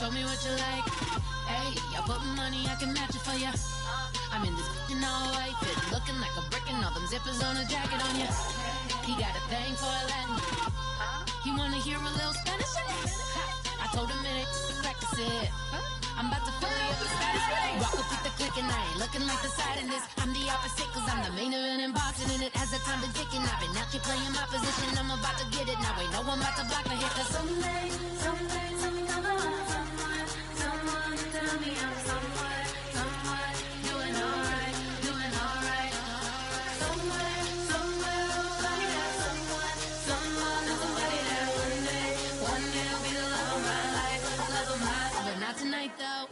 show me what you like. Hey, I put money, I can match it for ya. I'm in this in all white fit, looking like a brick and all them zippers on a jacket on ya. He got a thing for a Latin. He wanna hear a little Spanish? I told him it ain't to practice it. I'm about to fill you up with Spanish. Walk up with the click and I ain't looking like the side in this. I'm the opposite cause I'm the main event in boxing and it has the time to ticking. I've been out here playing my position, I'm about to get it. Now ain't no one about to block my hit cause someday I'm someone tell me I'm someone doing alright. Somewhere, somebody that someone is somebody that one day will be the love of my life, but not tonight though.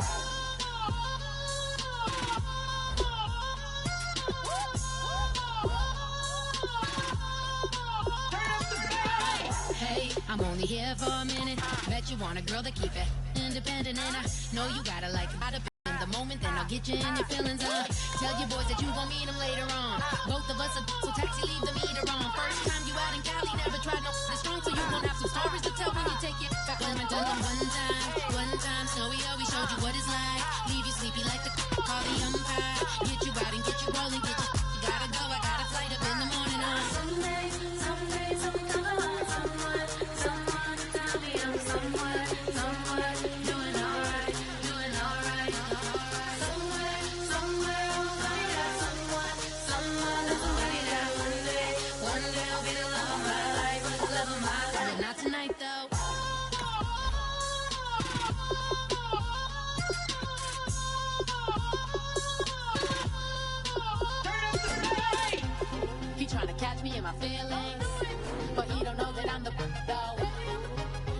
Hey, I'm only here for a minute. Bet you want a girl to keep it independent, and I know you gotta like how to in the moment, then I'll get you in your feelings. Tell your boys that you gon' meet them later on. Both of us are so taxi, leave the meter on. First time you out in Cali, never tried no strong, so you gon' have some stories to tell when you take it back home and tell them one time, Snowy always showed you what it's like. Leave you sleepy like the call the umpire. Get you out and get you rolling, get you gotta go, I got a flight up in the morning on someday, someone tell me I'm someone doing alright. Somewhere, somebody that someone is somebody that one day will be the love of my life, but not tonight though. He trying to catch me in my feelings, but he don't know that I'm the though.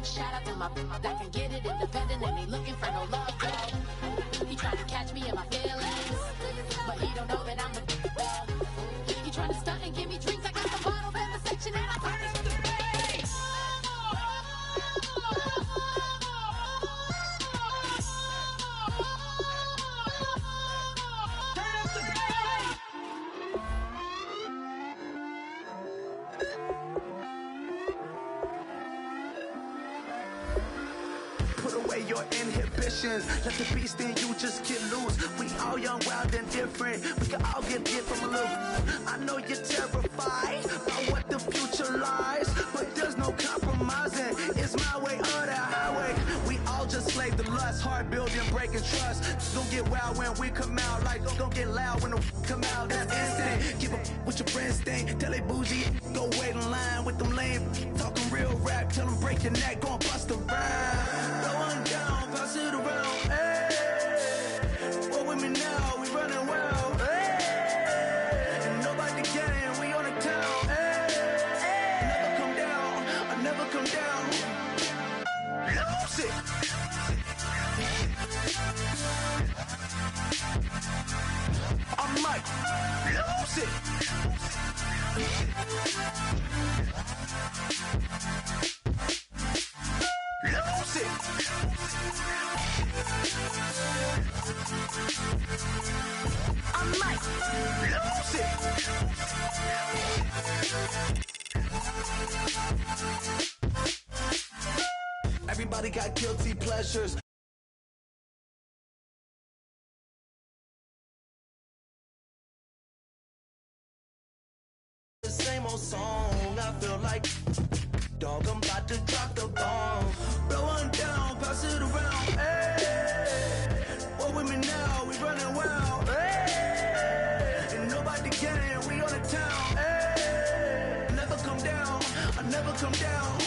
Shout out to my that can get it independent and ain't looking for no love though. He trying to catch me in my feelings, but he don't know that I'm the though. He trying to stunt and give me drinks. I got the bottles in the section and I turn this to the face. Put away your inhibitions, let the beast in you just get loose. We all young, wild and different, we can all get from a little. I know you're terrified by what the future lies, but there's no compromising, it's my way or the highway. We all just slave to lust, hard building, breaking trust. Don't get wild when we come out, like don't get loud when the come out, that's instant. Keep up with your friends thing, tell they bougie, go wait in line with them lame, talking real rap, tell them break your neck, go and bust a rhyme. Going down, pass it around, hey. Walk with me now, we running wild, hey. And nobody can, we on the town, hey. Never come down, I never come down. Lose it. I might lose it. Lose it. I might lose it. Everybody got guilty pleasures. The same old song, I feel like dog, I'm about to drop the bomb. Blowing down, pass it around, hey. Walk with me now, we running wild, hey. And nobody can, we on the town, hey. Never come down, I never come down.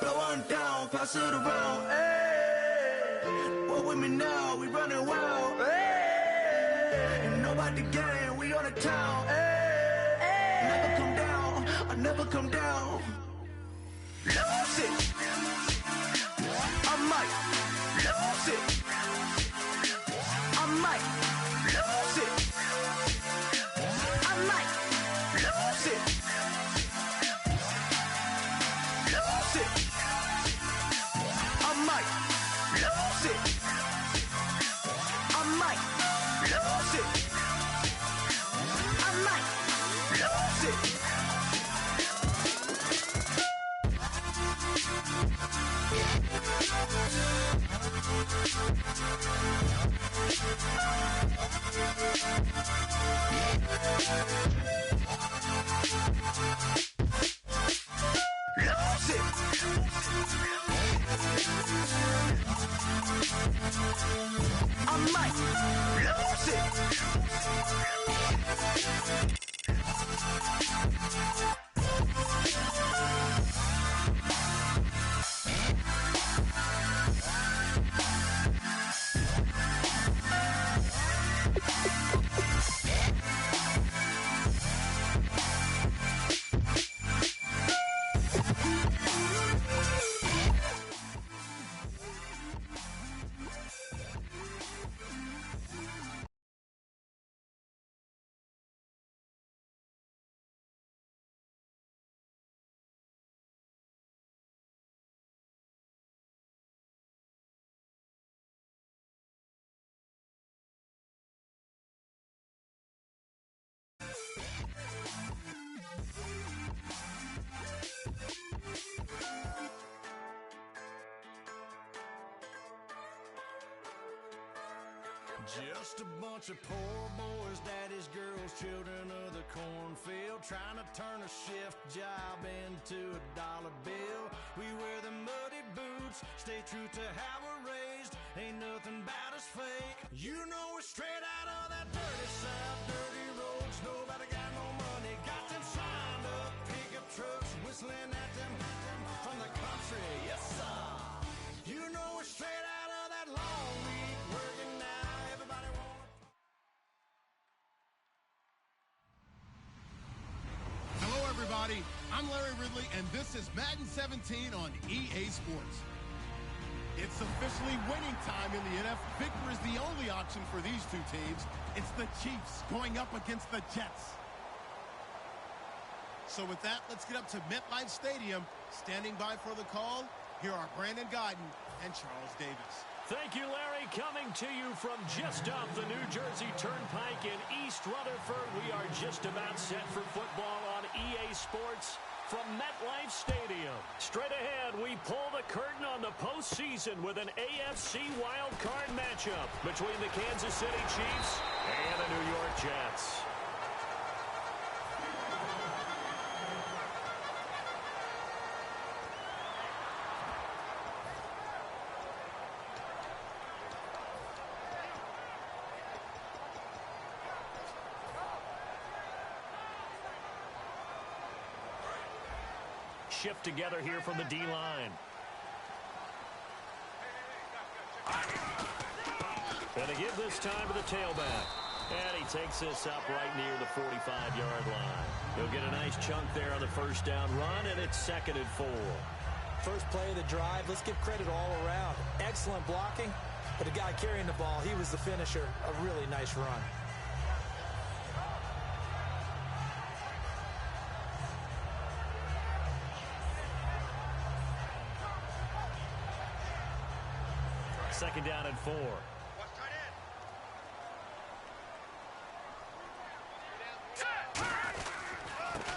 Blowing down, pass it around, hey. Walk with me now, we running wild, hey. And nobody can, we on the town, hey. Never come down, I never come down. Lose it. I might lose it. I might lose it. I might lose it. Lose it. I might lose it. I might lose it. I might lose it. Lose it. I might lose Just a bunch of poor boys, daddy's girls, children of the cornfield, trying to turn a shift job into a dollar bill. We wear the muddy boots, stay true to how we're raised, ain't nothing about us fake. You know we're straight out of that dirty south, dirty roads, nobody got no money, got them signed up, pickup trucks, whistling at them from the country, yes sir. You know we're straight out of that long week, working now. Hello, everybody. I'm Larry Ridley, and this is Madden 17 on EA Sports. It's officially winning time in the NFL. Victor is the only option for these two teams. It's the Chiefs going up against the Jets. So with that, let's get up to MetLife Stadium. Standing by for the call, here are Brandon Guyton and Charles Davis. Thank you, Larry. Coming to you from just off the New Jersey Turnpike in East Rutherford. We are just about set for football on EA Sports from MetLife Stadium. Straight ahead, we pull the curtain on the postseason with an AFC wildcard matchup between the Kansas City Chiefs and the New York Jets. Shift together here from the D-line. And to give this time to the tailback. And he takes this up right near the 45-yard line. He'll get a nice chunk there on the first down run, and it's 2nd and 4. First play of the drive, let's give credit all around. Excellent blocking, but the guy carrying the ball, he was the finisher. A really nice run. Second down and 4.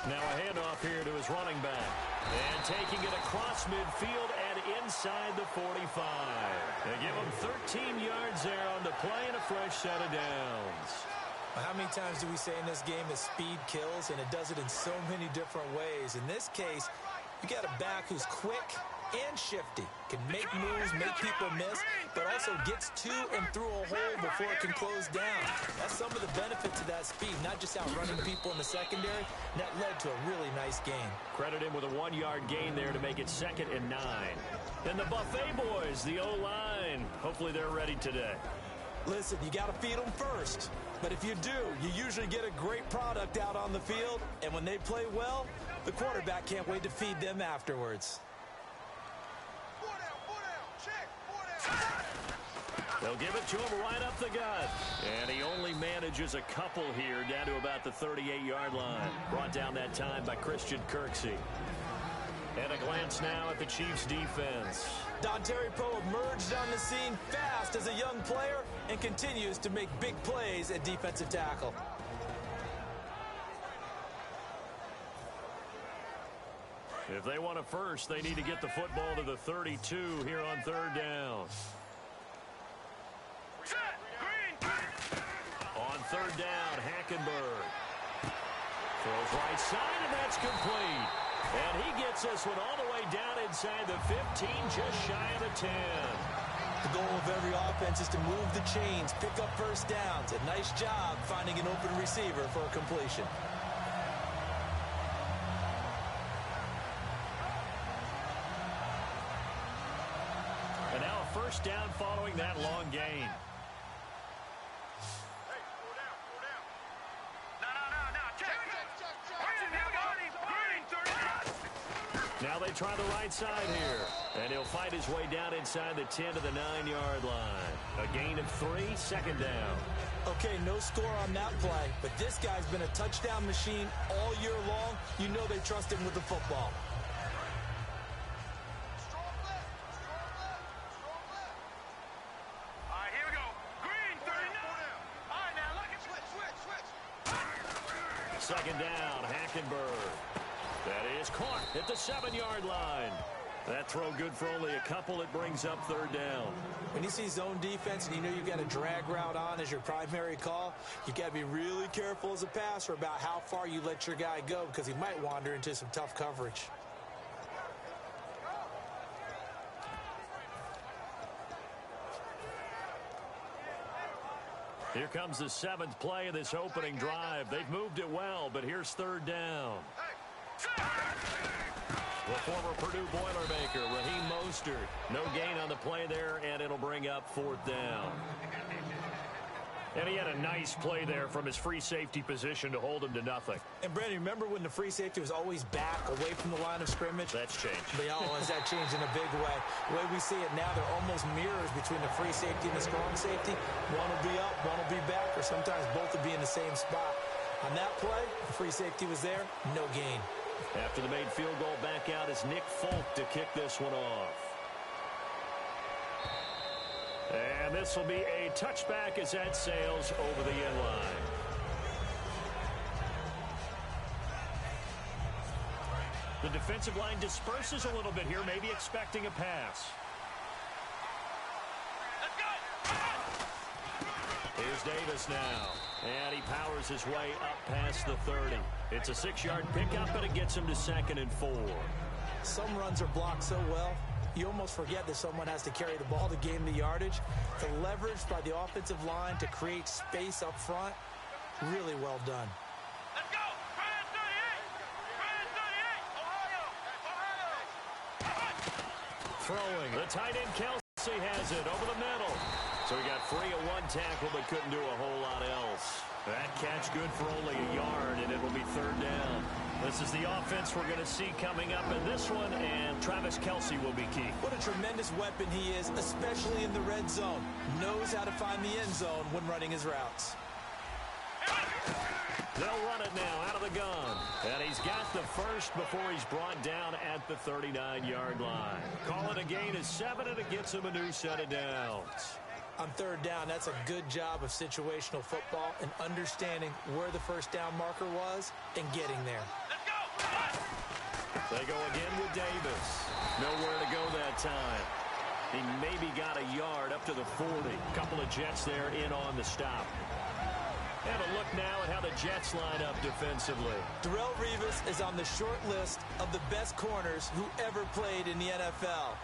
Now a handoff here to his running back. And taking it across midfield and inside the 45. They give him 13 yards there on the play and a fresh set of downs. How many times do we say in this game that speed kills, and it does it in so many different ways? In this case, you got a back who's quick and shifty, can make moves, make people miss, but also gets to and through a hole before it can close down. That's some of the benefits of that speed, not just outrunning people in the secondary. That led to a really nice gain. Credit him with a 1-yard gain there to make it 2nd and 9. And the Buffet boys, the O-line, hopefully they're ready today. Listen, you got to feed them first. But if you do, you usually get a great product out on the field. And when they play well, the quarterback can't wait to feed them afterwards. They'll give it to him right up the gut. And he only manages a couple here down to about the 38-yard line. Brought down that time by Christian Kirksey. And a glance now at the Chiefs' defense. Dontari Poe emerged on the scene fast as a young player and continues to make big plays at defensive tackle. If they want a first, they need to get the football to the 32 here on 3rd down. On third down. Hackenberg throws right side, and that's complete. And he gets this one all the way down inside the 15, just shy of the 10. The goal of every offense is to move the chains, pick up first downs. A nice job finding an open receiver for a completion. And now a first down following that long gain. Now they try the right side here. And he'll fight his way down inside the 10 to the 9-yard line. A gain of 3, second down. Okay, no score on that play, but this guy's been a touchdown machine all year long. You know they trust him with the football. All right, here we go. Green, 39. All right, now look at switch. Second down, Hackenberg. That is caught at the 7-yard line. That throw good for only a couple. It brings up third down. When you see zone defense and you know you've got a drag route on as your primary call, you've got to be really careful as a passer about how far you let your guy go because he might wander into some tough coverage. Here comes the 7th play of this opening drive. They've moved it well, but here's third down. The former Purdue Boilermaker, Raheem Mostert. No gain on the play there, and it'll bring up fourth down. And he had a nice play there from his free safety position to hold him to nothing. And, Brandon, remember when the free safety was always back away from the line of scrimmage? That's changed. But has that changed in a big way? The way we see it now, they're almost mirrors between the free safety and the strong safety. One will be up, one will be back, or sometimes both will be in the same spot. On that play, the free safety was there, no gain. After the made field goal, back out is Nick Folk to kick this one off. And this will be a touchback as that sails over the end line. The defensive line disperses a little bit here, maybe expecting a pass. Here's Davis now. And he powers his way up past the 30. It's a 6-yard pickup, and it gets him to 2nd and 4. Some runs are blocked so well, you almost forget that someone has to carry the ball to gain the yardage. The leverage by the offensive line to create space up front, really well done. Let's go. Brand 38. Throwing. The tight end Kelsey has it over the middle. So he got free of one tackle but couldn't do a whole lot else. That catch good for only a yard, and it will be third down. This is the offense we're going to see coming up in this one, and Travis Kelsey will be key. What a tremendous weapon he is, especially in the red zone. Knows how to find the end zone when running his routes. They'll run it now out of the gun. And he's got the first before he's brought down at the 39-yard line. Call it a gain of 7, and it gets him a new set of downs. On third down, that's a good job of situational football and understanding where the first down marker was and getting there. They go again with Davis. Nowhere to go that time. He maybe got a yard up to the 40. Couple of Jets there in on the stop. And a look now at how the Jets line up defensively. Darrelle Revis is on the short list of the best corners who ever played in the NFL.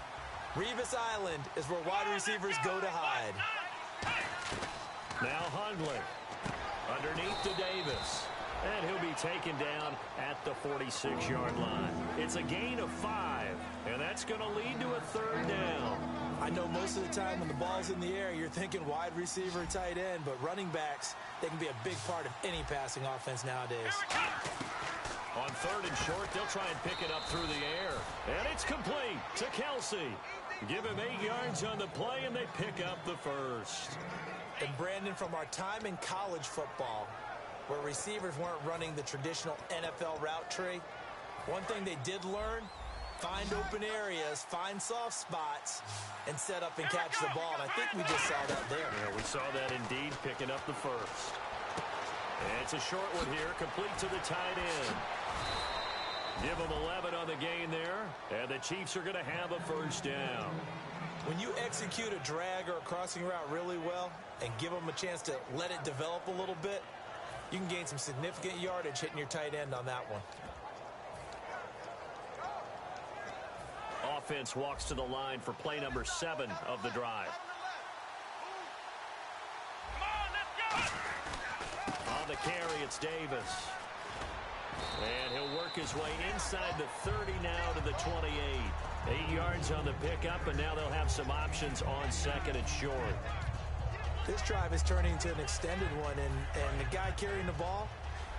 Revis Island is where wide receivers go to hide. Now Hundley underneath to Davis. And he'll be taken down at the 46-yard line. It's a gain of 5, and that's going to lead to a third down. I know most of the time when the ball's in the air, you're thinking wide receiver, tight end, but running backs, they can be a big part of any passing offense nowadays. On third and short, they'll try and pick it up through the air. And it's complete to Kelsey. Give him 8 yards on the play, and they pick up the first. And Brandon, from our time in college football, where receivers weren't running the traditional NFL route tree, one thing they did learn, find open areas, find soft spots, and set up and catch the ball. And I think we just saw that there. Yeah, we saw that indeed, picking up the first. And it's a short one here, complete to the tight end. Give them 11 on the gain there, and the Chiefs are going to have a first down. When you execute a drag or a crossing route really well and give them a chance to let it develop a little bit, you can gain some significant yardage hitting your tight end on that one. Offense walks to the line for play number 7 of the drive. On the carry, it's Davis. And he'll work his way inside the 30 now to the 28. 8 yards on the pickup, and now they'll have some options on 2nd and short. This drive is turning into an extended one, and the guy carrying the ball,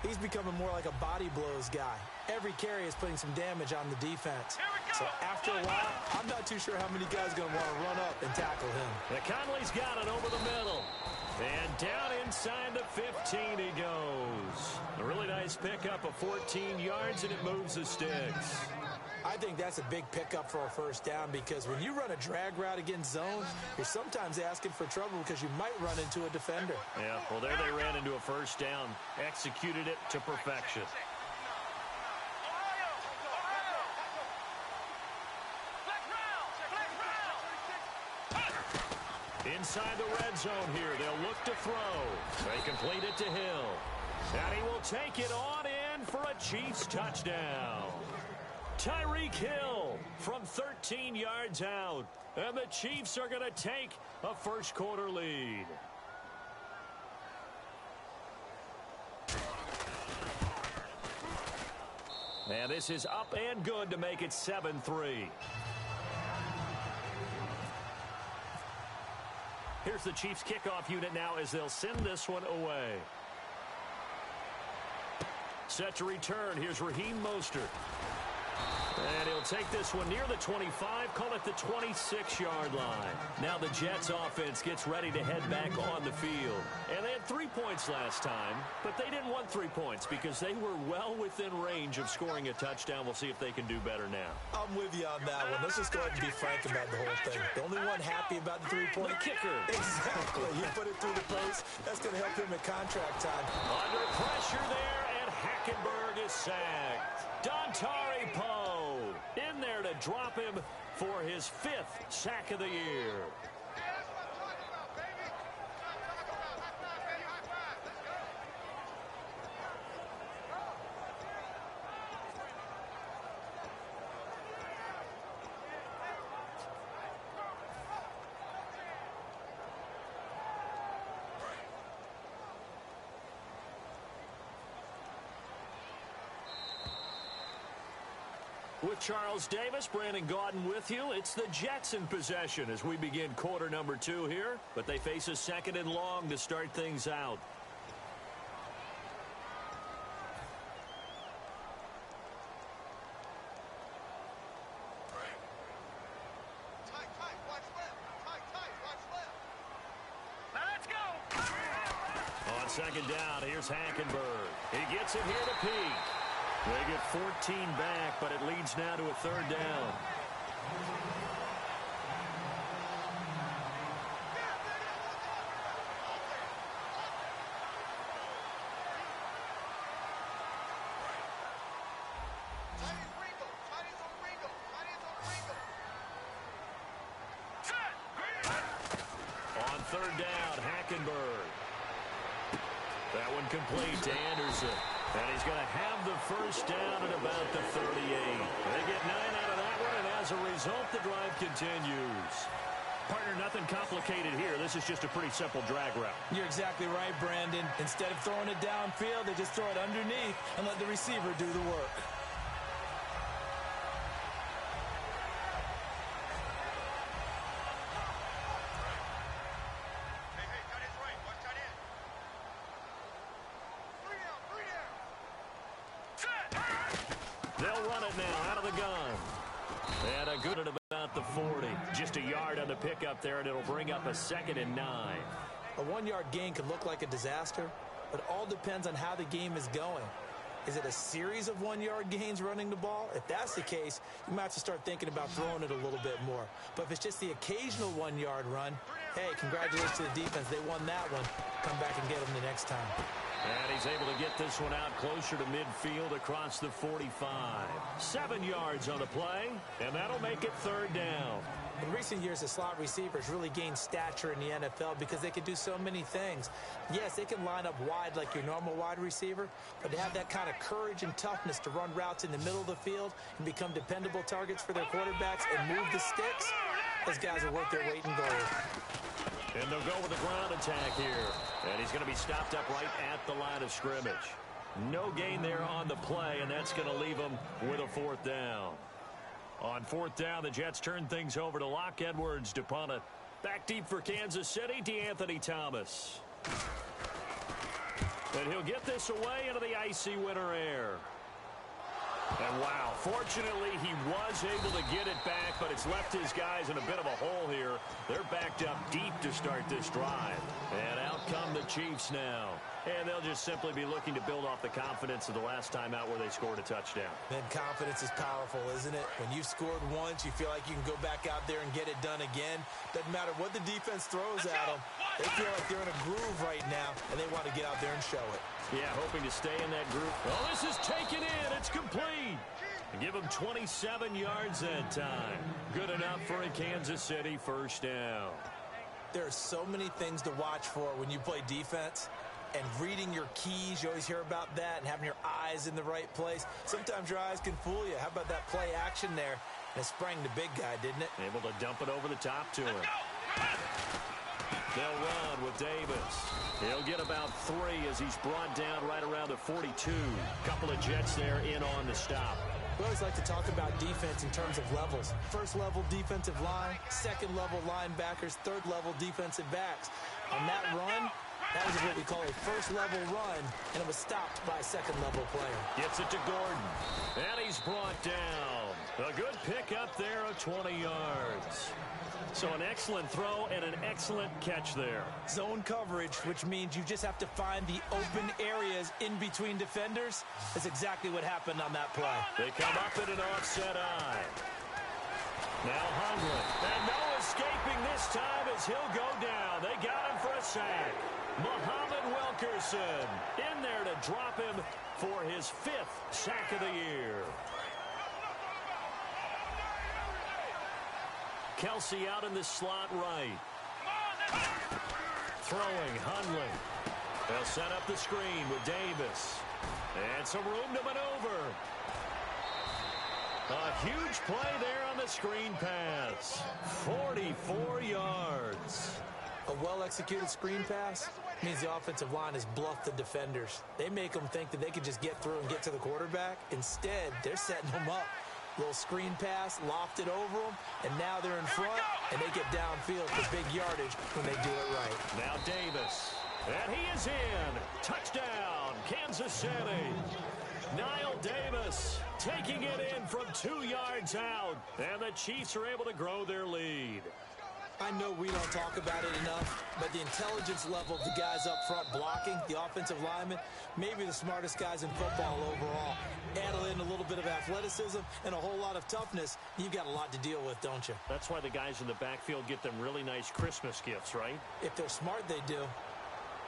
he's becoming more like a body blows guy. Every carry is putting some damage on the defense. So after a while, I'm not too sure how many guys are going to want to run up and tackle him. Conley's got it over the middle. And down inside the 15 he goes. A really nice pickup of 14 yards, and it moves the sticks. I think that's a big pickup for a first down, because when you run a drag route against zone, you're sometimes asking for trouble because you might run into a defender. Yeah, well, there they ran into a first down. Executed it to perfection. Inside the red zone here, they'll look to throw. They complete it to Hill. And he will take it on in for a Chiefs touchdown. Tyreek Hill from 13 yards out. And the Chiefs are going to take a first quarter lead. And this is up and good to make it 7-3. Here's the Chiefs kickoff unit now as they'll send this one away. Set to return. Here's Raheem Mostert. And he'll take this one near the 25, call it the 26-yard line. Now the Jets offense gets ready to head back on the field. And they had 3 points last time, but they didn't want 3 points because they were well within range of scoring a touchdown. We'll see if they can do better now. I'm with you on that one. Let's just go ahead and be frank about the whole thing. The only one happy about the 3-point. The kicker. Exactly. You put it through the post. That's going to help him at contract time. Under pressure there, and Hackenberg is sacked. Dontari Poe in there to drop him for his 5th sack of the year. With Charles Davis, Brandon Gaudin with you. It's the Jets in possession as we begin quarter number 2 here. But they face a 2nd and long to start things out. Let's go. On 2nd down, here's Hackenberg. He gets it here to Peak. They get 14 back, but it leads now to a 3rd down. On 3rd down, Hackenberg. That one complete to Anderson. And he's going to have the first down at about the 38. They get 9 out of that one, and as a result, the drive continues. Partner, nothing complicated here. This is just a pretty simple drag route. You're exactly right, Brandon. Instead of throwing it downfield, they just throw it underneath and let the receiver do the work. They'll run it now out of the gun. And a good at about the 40. Just a yard on the pickup there, and it'll bring up a 2nd and 9. A 1-yard gain could look like a disaster, but it all depends on how the game is going. Is it a series of 1-yard gains running the ball? If that's the case, you might have to start thinking about throwing it a little bit more. But if it's just the occasional 1-yard run, hey, congratulations to the defense. They won that one. Come back and get them the next time. And he's able to get this one out closer to midfield across the 45. 7 yards on the play, and that'll make it third down. In recent years, the slot receivers really gained stature in the NFL because they can do so many things. Yes, they can line up wide like your normal wide receiver, but to have that kind of courage and toughness to run routes in the middle of the field and become dependable targets for their quarterbacks and move the sticks, those guys are worth their weight in gold. And they'll go with a ground attack here. And he's going to be stopped up right at the line of scrimmage. No gain there on the play, and that's going to leave him with a fourth down. On fourth down, the Jets turn things over to Locke Edwards to punt it. Back deep for Kansas City, DeAnthony Thomas. And he'll get this away into the icy winter air. And wow, fortunately, he was able to get it back, but it's left his guys in a bit of a hole here. They're backed up deep to start this drive. And out come the Chiefs now. And they'll just simply be looking to build off the confidence of the last time out where they scored a touchdown. Man, confidence is powerful, isn't it? When you've scored once, you feel like you can go back out there and get it done again. Doesn't matter what the defense throws at them. They feel like they're in a groove right now, and they want to get out there and show it. Yeah, hoping to stay in that group. Oh, this is taken in. It's complete. Give him 27 yards that time. Good enough for a Kansas City first down. There are so many things to watch for when you play defense. And reading your keys, you always hear about that, and having your eyes in the right place. Sometimes your eyes can fool you. How about that play action there? And it sprang the big guy, didn't it? Able to dump it over the top to him. They'll run with Davis. He'll get about 3 as he's brought down right around the 42. Couple of Jets there in on the stop. We always like to talk about defense in terms of levels. First level defensive line, second level linebackers, third level defensive backs. On that run, that was what we call a first-level run, and it was stopped by a second-level player. Gets it to Gordon, and he's brought down. A good pick up there of 20 yards. So an excellent throw and an excellent catch there. Zone coverage, which means you just have to find the open areas in between defenders. That's exactly what happened on that play. They come up in an offset eye. Now Hundley, and no escaping this time as he'll go down. They got him for a sack. Muhammad Wilkerson in there to drop him for his 5th sack of the year. Kelsey out in the slot right. Throwing Hundley. They'll set up the screen with Davis. And some room to maneuver. A huge play there on the screen pass. 44 yards. A well-executed screen pass means the offensive line has bluffed the defenders. They make them think that they can just get through and get to the quarterback. Instead, they're setting them up. Little screen pass, lofted over them, and now they're in front, and they get downfield for big yardage when they do it right. Now Davis, and he is in. Touchdown, Kansas City. Niall Davis taking it in from 2 yards out, and the Chiefs are able to grow their lead. I know we don't talk about it enough, but the intelligence level of the guys up front blocking, the offensive linemen, maybe the smartest guys in football overall. Add in a little bit of athleticism and a whole lot of toughness, you've got a lot to deal with, don't you? That's why the guys in the backfield get them really nice Christmas gifts, right? If they're smart, they do.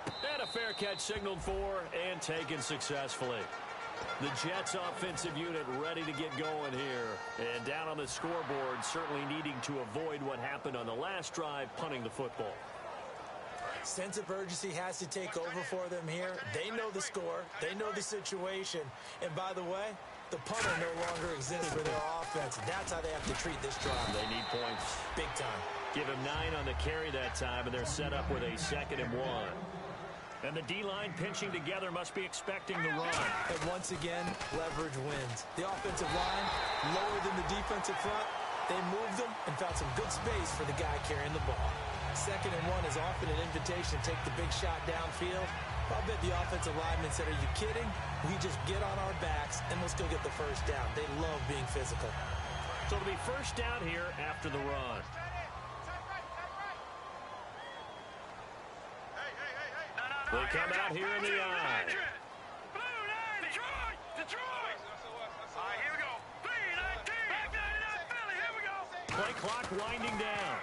And a fair catch signaled for and taken successfully. The Jets offensive unit ready to get going here. And down on the scoreboard, certainly needing to avoid what happened on the last drive, punting the football. Sense of urgency has to take over for them here. They know the score. They know the situation. And by the way, the punter no longer exists for their offense. That's how they have to treat this drive. They need points. Big time. Give him 9 on the carry that time, and they're set up with a 2nd and 1. And the D-line pinching together must be expecting the run. And once again, leverage wins. The offensive line, lower than the defensive front, they moved them and found some good space for the guy carrying the ball. 2nd and 1 is often an invitation to take the big shot downfield. I'll bet the offensive lineman said, are you kidding? We just get on our backs and let's go get the first down. They love being physical. So it'll be first down here after the run. They come out here in the eye. Detroit! All right, here we go. 3-19. 99 Philly, here we go. Play clock winding down.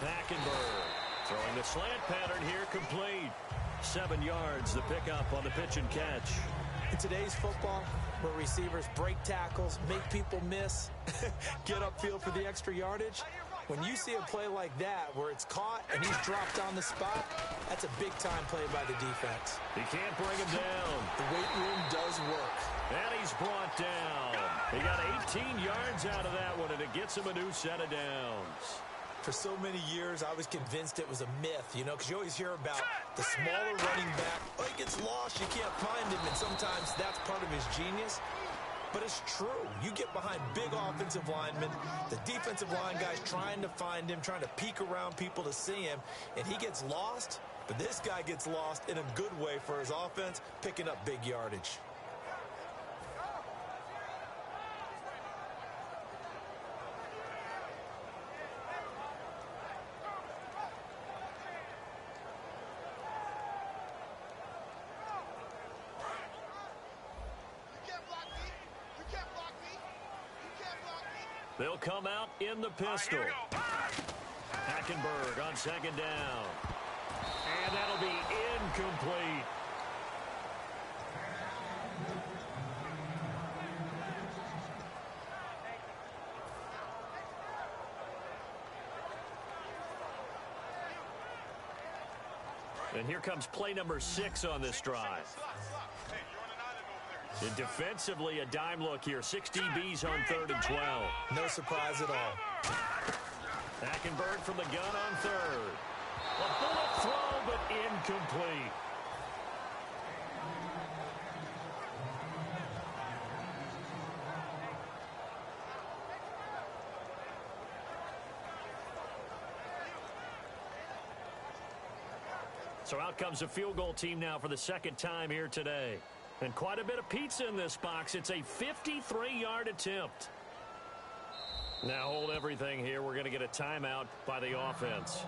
Hackenberg throwing the slant pattern here complete. 7 yards, the pickup on the pitch and catch. In today's football, where receivers break tackles, make people miss, get upfield for the extra yardage, when you see a play like that where it's caught and he's dropped on the spot, that's a big-time play by the defense. He can't bring him down. The weight room does work. And he's brought down. He got 18 yards out of that one, and it gets him a new set of downs. For so many years, I was convinced it was a myth, you know, because you always hear about the smaller running back. Oh, he gets lost, you can't find him, and sometimes that's part of his genius. But it's true. You get behind big offensive linemen, the defensive line guys trying to find him, trying to peek around people to see him, and he gets lost. But this guy gets lost in a good way for his offense, picking up big yardage. They'll come out in the pistol. Hackenberg on second down. And that'll be incomplete. And here comes play number 6 on this drive. And defensively, a dime look here. 6 DBs on 3rd and 12. No surprise at all. Hackenberg from the gun on 3rd. A bullet throw, but incomplete. So out comes a field goal team now for the 2nd time here today. And quite a bit of pizza in this box. It's a 53-yard attempt. Now hold everything here. We're going to get a timeout by the offense.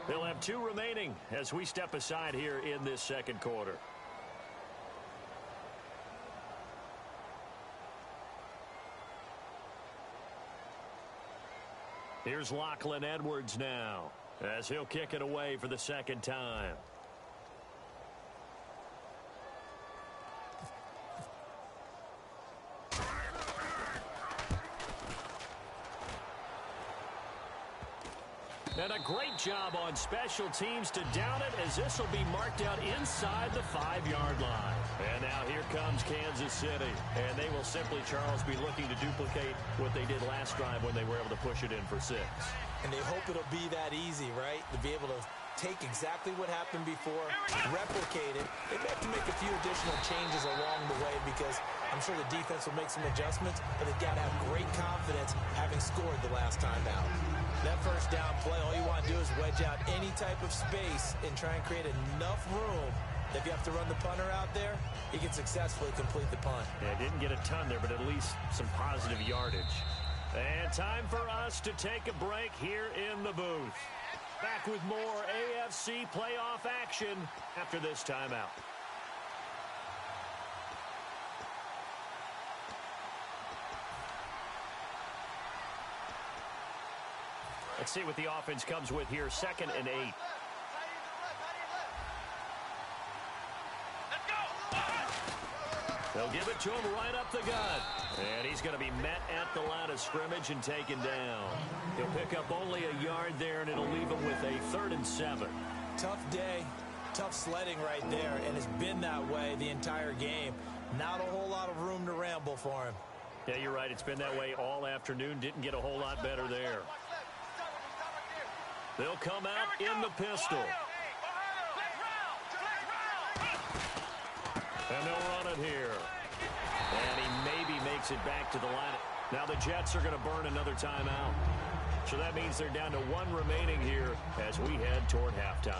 They'll have 2 remaining as we step aside here in this 2nd quarter. Here's Lachlan Edwards now as he'll kick it away for the 2nd time. And a great job on special teams to down it, as this will be marked out inside the 5-yard line. And now here comes Kansas City. And they will simply, Charles, be looking to duplicate what they did last drive when they were able to push it in for 6. And they hope it'll be that easy, right? To be able to take exactly what happened before, replicate it. They may have to make a few additional changes along the way because I'm sure the defense will make some adjustments, but they've got to have great confidence having scored the last time out. That first down play, all you want to do is wedge out any type of space and try and create enough room that if you have to run the punter out there, he can successfully complete the punt. Yeah, didn't get a ton there, but at least some positive yardage. And time for us to take a break here in the booth. Back with more AFC playoff action after this timeout. Let's see what the offense comes with here. 2nd and 8. They'll give it to him right up the gut. And he's going to be met at the line of scrimmage and taken down. He'll pick up only a yard there, and it'll leave him with a 3rd and 7. Tough day, tough sledding right there, and it's been that way the entire game. Not a whole lot of room to ramble for him. Yeah, you're right. It's been that way all afternoon. Didn't get a whole lot better there. They'll come out in the pistol. And they'll run it here. And he maybe makes it back to the line. Now the Jets are going to burn another timeout. So that means they're down to 1 remaining here as we head toward halftime.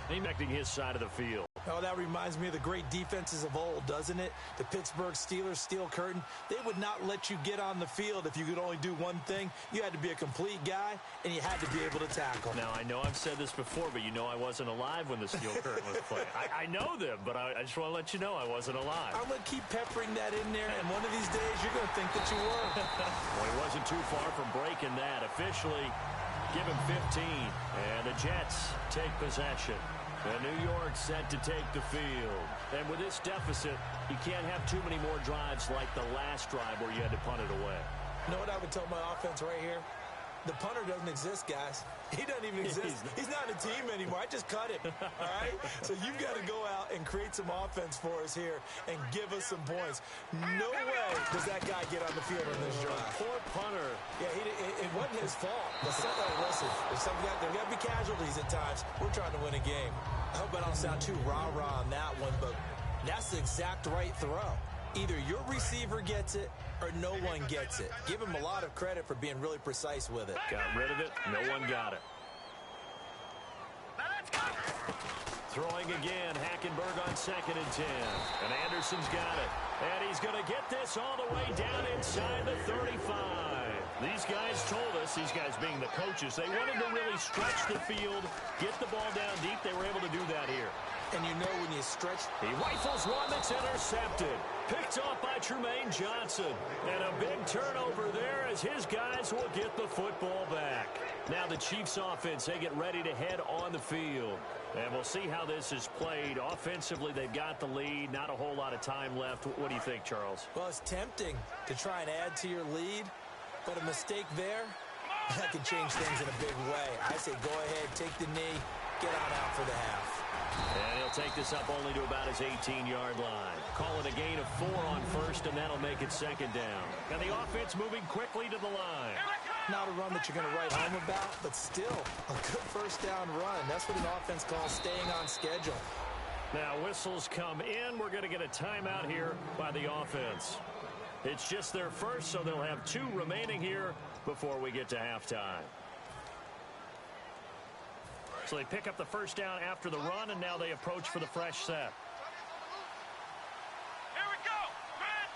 Connecting his side of the field. Oh, that reminds me of the great defenses of old, doesn't it? The Pittsburgh Steelers steel curtain. They would not let you get on the field if you could only do one thing. You had to be a complete guy, and you had to be able to tackle. Now, I know I've said this before, but you know I wasn't alive when the steel curtain was played. I know them, but I just want to let you know I wasn't alive. I'm going to keep peppering that in there, and one of these days you're going to think that you were. Well, he wasn't too far from breaking that. Officially, give him 15, and the Jets take possession. And New York set to take the field. And with this deficit, you can't have too many more drives like the last drive where you had to punt it away. You know what I would tell my offense right here? The punter doesn't exist, guys. He doesn't even exist. He's not a team anymore. I just cut him, all right? So you've got to go out and create some offense for us here and give us some points. No way does that guy get on the field on this drive. Poor punter. Yeah, it wasn't his fault. But listen, there's got to be casualties at times. We're trying to win a game. I hope I don't sound too rah-rah on that one, but that's the exact right throw. Either your receiver gets it or no one gets it. Give him a lot of credit for being really precise with it. Got rid of it. No one got it. Throwing again. Hackenberg on 2nd and 10. And Anderson's got it. And he's going to get this all the way down inside the 35. These guys told us, these guys being the coaches, they wanted to really stretch the field, get the ball down deep. They were able to do that here. And you know when you stretch... He rifles one that's intercepted. Picked off by Tremaine Johnson. And a big turnover there as his guys will get the football back. Now the Chiefs offense, they get ready to head on the field. And we'll see how this is played. Offensively, they've got the lead. Not a whole lot of time left. What do you think, Charles? Well, it's tempting to try and add to your lead. But a mistake there, that could change things in a big way. I say go ahead, take the knee, get on out for the half. And he'll take this up only to about his 18-yard line. Call it a gain of 4 on first, and that'll make it 2nd down. And the offense moving quickly to the line. Not a run that you're going to write home about, but still a good first down run. That's what an offense calls staying on schedule. Now whistles come in. We're going to get a timeout here by the offense. It's just their first, so they'll have 2 remaining here before we get to halftime. So they pick up the first down after the run, and now they approach for the fresh set. Here we go. Grand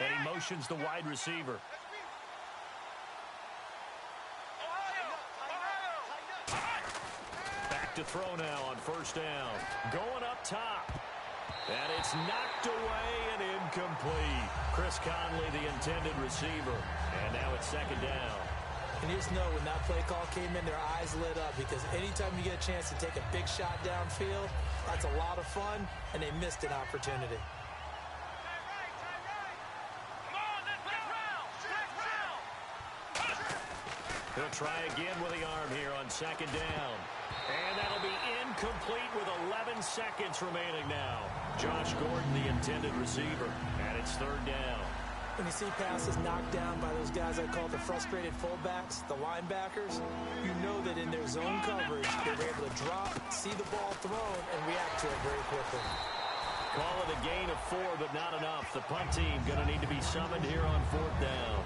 38. And he motions the wide receiver. Back to throw now on first down. Going up top. And it's knocked away and incomplete. Chris Conley, the intended receiver. And now it's 2nd down. And you just know when that play call came in, their eyes lit up, because anytime you get a chance to take a big shot downfield, that's a lot of fun, and they missed an opportunity. He'll try again with the arm here on 2nd down. And that'll be incomplete with 11 seconds remaining now. Josh Gordon, the intended receiver, and it's 3rd down. When you see passes knocked down by those guys I call the frustrated fullbacks, the linebackers, you know that in their zone coverage, they were able to drop, see the ball thrown, and react to it very quickly. Call it a gain of 4, but not enough. The punt team going to need to be summoned here on 4th down.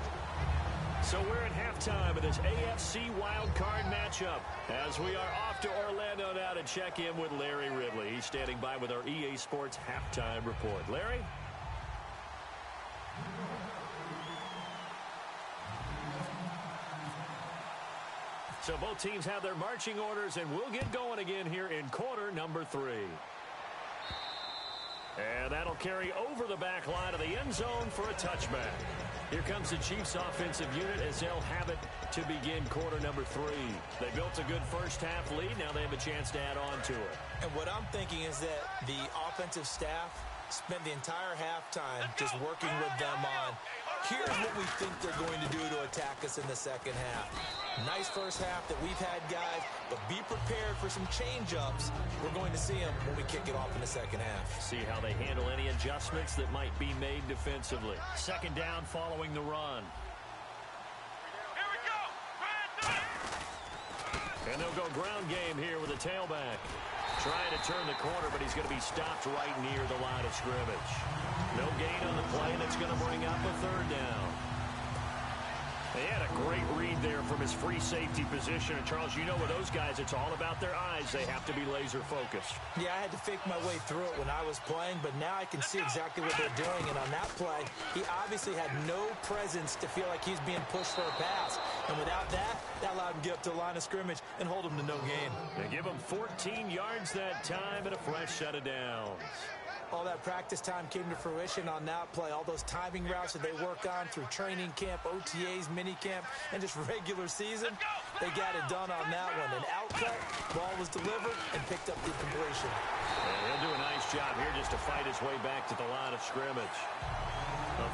So we're at halftime of this AFC wildcard matchup as we are off to Orlando now to check in with Larry Ridley. He's standing by with our EA Sports halftime report. Larry? So both teams have their marching orders, and we'll get going again here in quarter number 3. And that'll carry over the back line of the end zone for a touchback. Here comes the Chiefs offensive unit as they'll have it to begin quarter number 3. They built a good first half lead. Now they have a chance to add on to it. And what I'm thinking is that the offensive staff spent the entire halftime just working with them on, here's what we think they're going to do to attack us in the second half. Nice first half that we've had, guys, but be prepared for some change-ups. We're going to see them when we kick it off in the second half. See how they handle any adjustments that might be made defensively. 2nd down following the run. Here we go. And they'll go ground game here with a tailback. Trying to turn the corner, but he's going to be stopped right near the line of scrimmage. No gain on the play, and it's going to bring up a 3rd down. They had a great read there from his free safety position. And, Charles, you know with those guys, it's all about their eyes. They have to be laser-focused. Yeah, I had to fake my way through it when I was playing, but now I can see exactly what they're doing. And on that play, he obviously had no presence to feel like he's being pushed for a pass. And without that, that allowed him to get up to the line of scrimmage and hold him to no gain. They give him 14 yards that time and a fresh set of downs. All that practice time came to fruition on that play. All those timing routes that they work on through training camp, OTAs, minicamp, and just regular season, they got it done on that one. An outcut, ball was delivered, and picked up the completion. And he'll do a nice job here just to fight his way back to the line of scrimmage.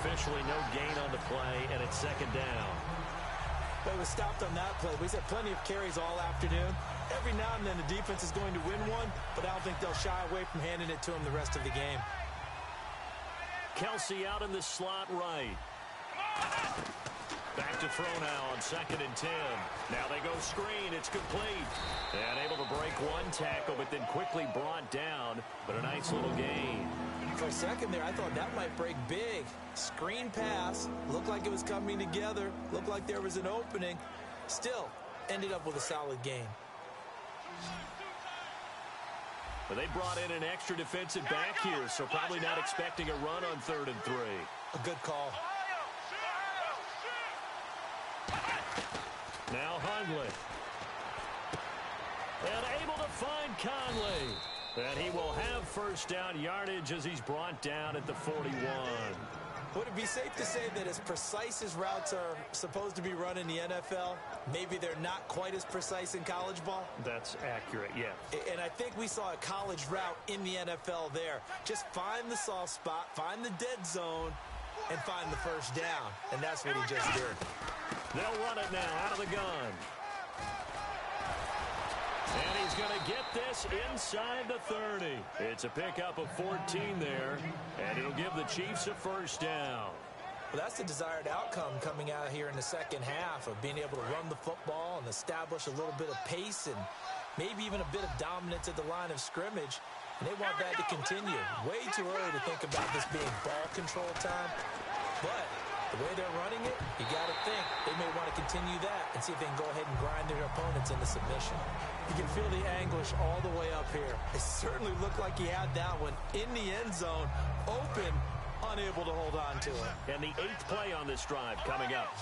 Officially no gain on the play, and it's second down. But it was stopped on that play. We've had plenty of carries all afternoon. Every now and then the defense is going to win one, but I don't think they'll shy away from handing it to him the rest of the game. Kelsey out in the slot right. Back to throw now on 2nd and 10. Now they go screen. It's complete. And able to break one tackle, but then quickly brought down. But a nice little gain. For a second there, I thought that might break big. Screen pass. Looked like it was coming together. Looked like there was an opening. Still, ended up with a solid gain. But they brought in an extra defensive back here, so probably not expecting a run on 3rd and 3. A good call. Now Hundley. And able to find Conley. And he will have first down yardage as he's brought down at the 41. Would it be safe to say that as precise as routes are supposed to be run in the NFL, maybe they're not quite as precise in college ball? That's accurate, yeah. And I think we saw a college route in the NFL there. Just find the soft spot, find the dead zone, and find the first down. And that's what he just did. They'll run it now out of the gun. And he's going to get this inside the 30. It's a pickup of 14 there, and it'll give the Chiefs a first down. Well, that's the desired outcome coming out here in the second half of being able to run the football and establish a little bit of pace and maybe even a bit of dominance at the line of scrimmage. And they want that to continue. Way too early to think about this being ball control time. But the way they're running it, you got to think they may want to continue that and see if they can go ahead and grind their opponents into submission. You can feel the anguish all the way up here. It certainly looked like he had that one in the end zone, open, unable to hold on to it. And the 8th play on this drive coming up.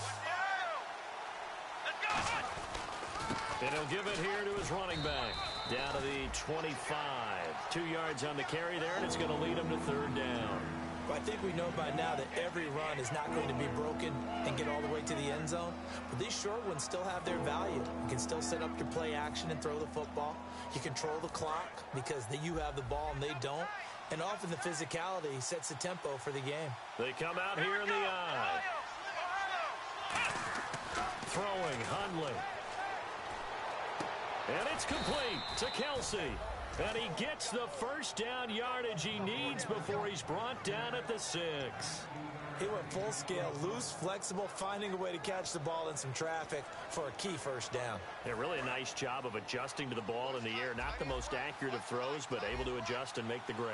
And he'll give it here to his running back. Down to the 25. 2 yards on the carry there, and it's going to lead him to 3rd down. I think we know by now that every run is not going to be broken and get all the way to the end zone. But these short ones still have their value. You can still set up your play action and throw the football. You control the clock because you have the ball and they don't. And often the physicality sets the tempo for the game. They come out here in the eye. Throwing Hundley. And it's complete to Kelsey. And he gets the first down yardage he needs before he's brought down at the 6. He went full scale, loose, flexible, finding a way to catch the ball in some traffic for a key first down. Yeah, really a nice job of adjusting to the ball in the air. Not the most accurate of throws, but able to adjust and make the grab.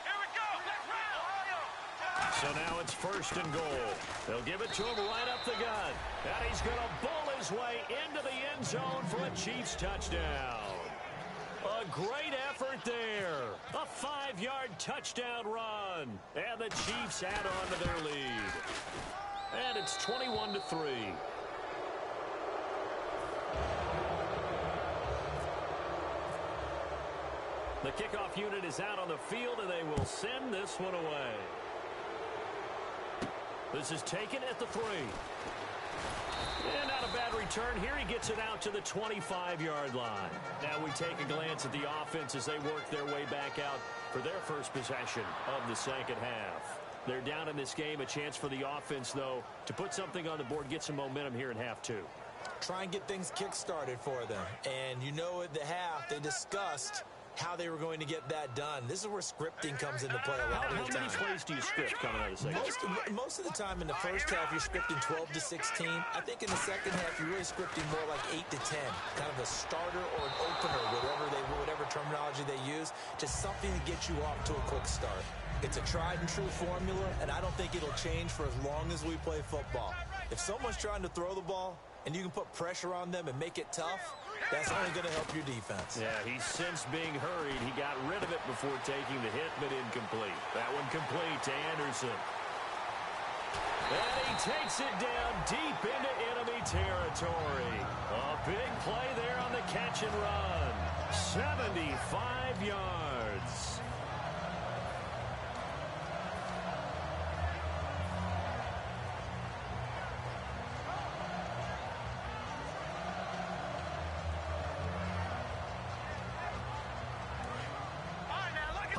Here we go. So now it's 1st and goal. They'll give it to him right up the gut. And he's going to bull his way into the end zone for a Chiefs touchdown. A great effort there. A 5-yard touchdown run. And the Chiefs add on to their lead. And it's 21-3. The kickoff unit is out on the field, and they will send this one away. This is taken at the 3. And not a bad return here. He gets it out to the 25-yard line. Now we take a glance at the offense as they work their way back out for their first possession of the second half. They're down in this game. A chance for the offense, though, to put something on the board, get some momentum here in half 2. Try and get things kick-started for them. And you know at the half, they discussed how they were going to get that done. This is where scripting comes into play a lot of the time. How many plays do you script coming out of the second? Most of the time in the first half, you're scripting 12 to 16. I think in the second half, you're really scripting more like 8 to 10. Kind of a starter or an opener, whatever terminology they use. Just something to get you off to a quick start. It's a tried and true formula, and I don't think it'll change for as long as we play football. If someone's trying to throw the ball, and you can put pressure on them and make it tough, that's only going to help your defense. Yeah, he's since being hurried. He got rid of it before taking the hit, but incomplete. That one complete to Anderson. And he takes it down deep into enemy territory. A big play there on the catch and run. 75 yards.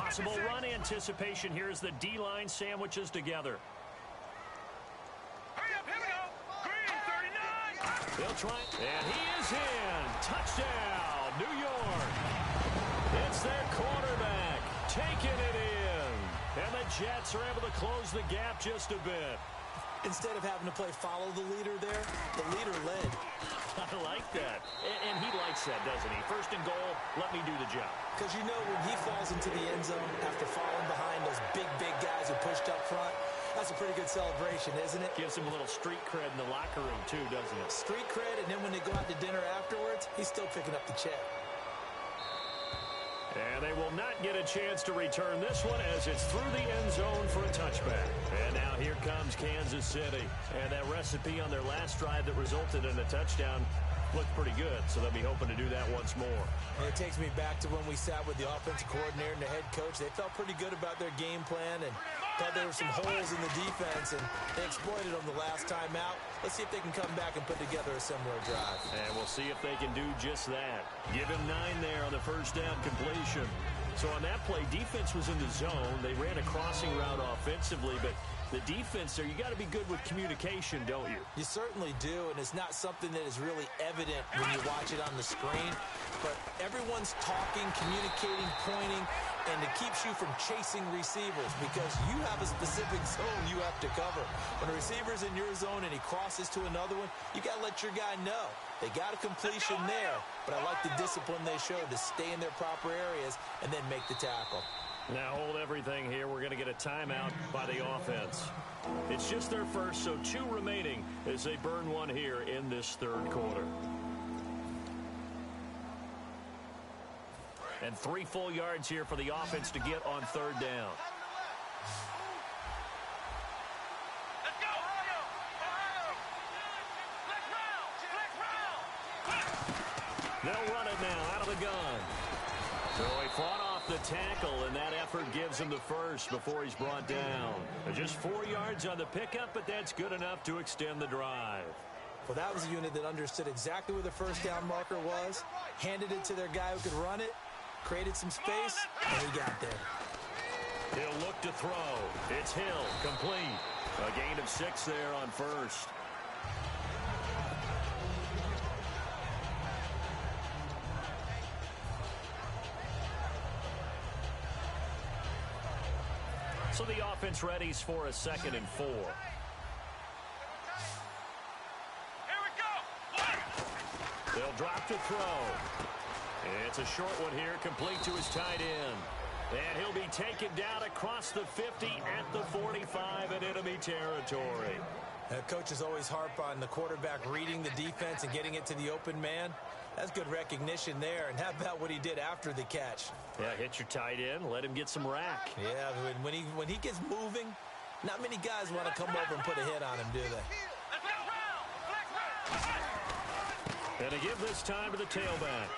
Possible run anticipation here as the D-line sandwiches together. Hurry up, here we go. Green 39. They'll try, and he is in. Touchdown, New York. It's their quarterback taking it in. And the Jets are able to close the gap just a bit. Instead of having to play follow the leader there, the leader led. I like that. And he likes that, doesn't he? First and goal, let me do the job. Because you know when he falls into the end zone after falling behind those big guys who pushed up front, that's a pretty good celebration, isn't it? Gives him a little street cred in the locker room, too, doesn't it? Street cred, and then when they go out to dinner afterwards, he's still picking up the check. And they will not get a chance to return this one as it's through the end zone for a touchback. And now here comes Kansas City. And that recipe on their last drive that resulted in a touchdown looked pretty good, so they'll be hoping to do that once more. And it takes me back to when we sat with the offensive coordinator and the head coach. They felt pretty good about their game plan and thought there were some holes in the defense, and they exploited them the last time out. Let's see if they can come back and put together a similar drive. And we'll see if they can do just that. Give him 9 there on the first down completion. So on that play, defense was in the zone. They ran a crossing route offensively, but the defense there, you got to be good with communication, don't you? You certainly do, and it's not something that is really evident when you watch it on the screen. But everyone's talking, communicating, pointing, and it keeps you from chasing receivers because you have a specific zone you have to cover. When a receiver's in your zone and he crosses to another one, you got to let your guy know. They got a completion there, but I like the discipline they showed to stay in their proper areas and then make the tackle. Now hold everything here. We're going to get a timeout by the offense. It's just their first, so 2 remaining as they burn one here in this third quarter. And 3 full yards here for the offense to get on third down. Let's go, Ohio! Ohio! Flex round! They'll run it now out of the gun. So he fought off the tackle, and that effort gives him the first before he's brought down. Just 4 yards on the pickup, but that's good enough to extend the drive. Well, that was a unit that understood exactly where the first down marker was, handed it to their guy who could run it, created some space, and he got there. He'll look to throw. It's Hill, complete. A gain of 6 there on first. So the offense readies for a 2nd and 4. Here we go! They'll drop to throw. It's a short one here, complete to his tight end. And he'll be taken down across the 50 at the 45 in enemy territory. Coaches always harp on the quarterback reading the defense and getting it to the open man. That's good recognition there. And how about what he did after the catch? Yeah, hit your tight end, let him get some rack. Yeah, when he gets moving, not many guys want to come over and put a hit on him, do they? Let's go round! Flex round! And to give this time to the tailback.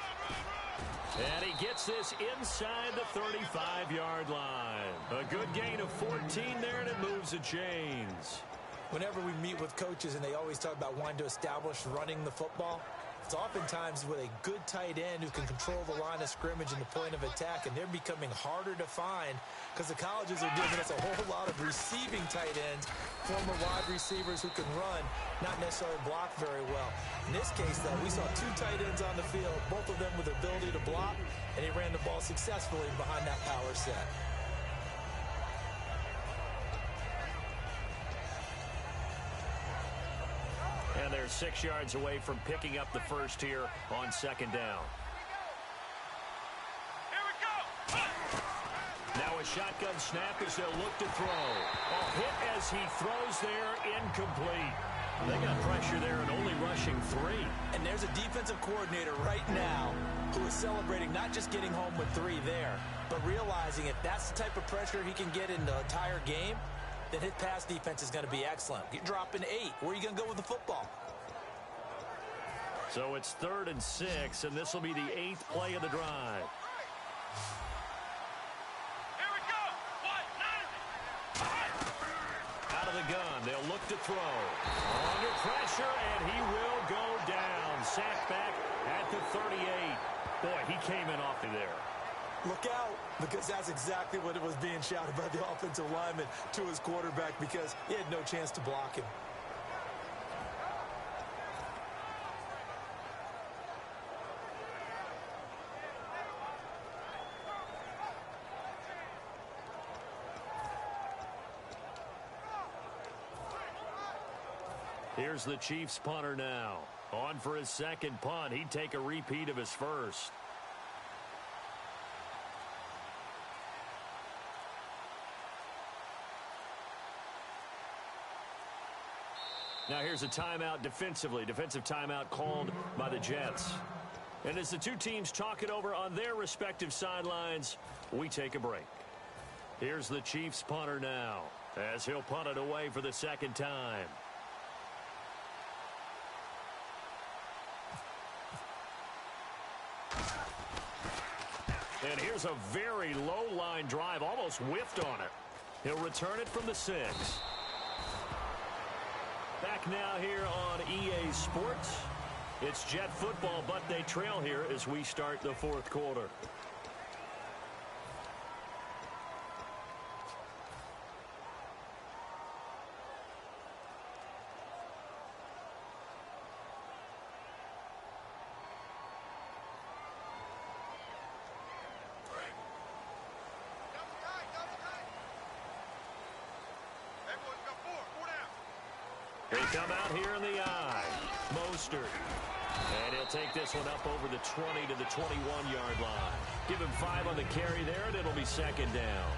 And he gets this inside the 35-yard line. A good gain of 14 there, and it moves the chains. Whenever we meet with coaches and they always talk about wanting to establish running the football, it's oftentimes with a good tight end who can control the line of scrimmage and the point of attack, and they're becoming harder to find because the colleges are giving us a whole lot of receiving tight ends, former wide receivers who can run, not necessarily block very well. In this case, though, we saw 2 tight ends on the field, both of them with the ability to block, and he ran the ball successfully behind that power set. And they're 6 yards away from picking up the first here on 2nd down. Here we go! Now a shotgun snap as they'll look to throw. A hit as he throws there, incomplete. They got pressure there and only rushing 3. And there's a defensive coordinator right now who is celebrating not just getting home with 3 there, but realizing if that's the type of pressure he can get in the entire game, then his pass defense is going to be excellent. You're dropping 8. Where are you going to go with the football? So it's 3rd and 6, and this will be the 8th play of the drive. Here we go! Out of the gun, they'll look to throw. Under pressure, and he will go down. Sacked back at the 38. Boy, he came in awfully there. Look out, because that's exactly what it was being shouted by the offensive lineman to his quarterback because he had no chance to block him. Here's the Chiefs punter now. On for his second punt. He'd take a repeat of his first. Now here's a timeout defensively. Defensive timeout called by the Jets. And as the two teams talk it over on their respective sidelines, we take a break. Here's the Chiefs punter now as he'll punt it away for the second time. And here's a very low line drive, almost whiffed on it. He'll return it from the 6. Back now here on EA Sports. It's Jet football, but they trail here as we start the fourth quarter. They come out here in the eye. Mostert. And he'll take this one up over the 20 to the 21-yard line. Give him 5 on the carry there, and it'll be second down.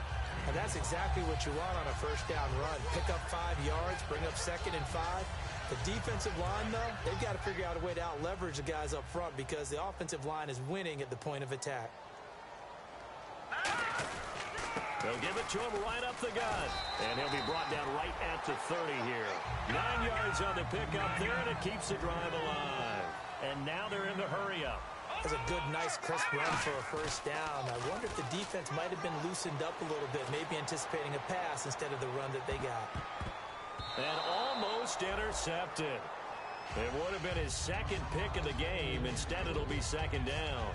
And that's exactly what you want on a first down run. Pick up 5 yards, bring up 2nd and 5. The defensive line, though, they've got to figure out a way to out-leverage the guys up front because the offensive line is winning at the point of attack. They'll give it to him right up the gut. And he'll be brought down right at the 30 here. 9 yards on the pickup there, and it keeps the drive alive. And now they're in the hurry-up. That's a good, nice, crisp run for a first down. I wonder if the defense might have been loosened up a little bit, maybe anticipating a pass instead of the run that they got. And almost intercepted. It would have been his second pick of the game. Instead, it'll be second down.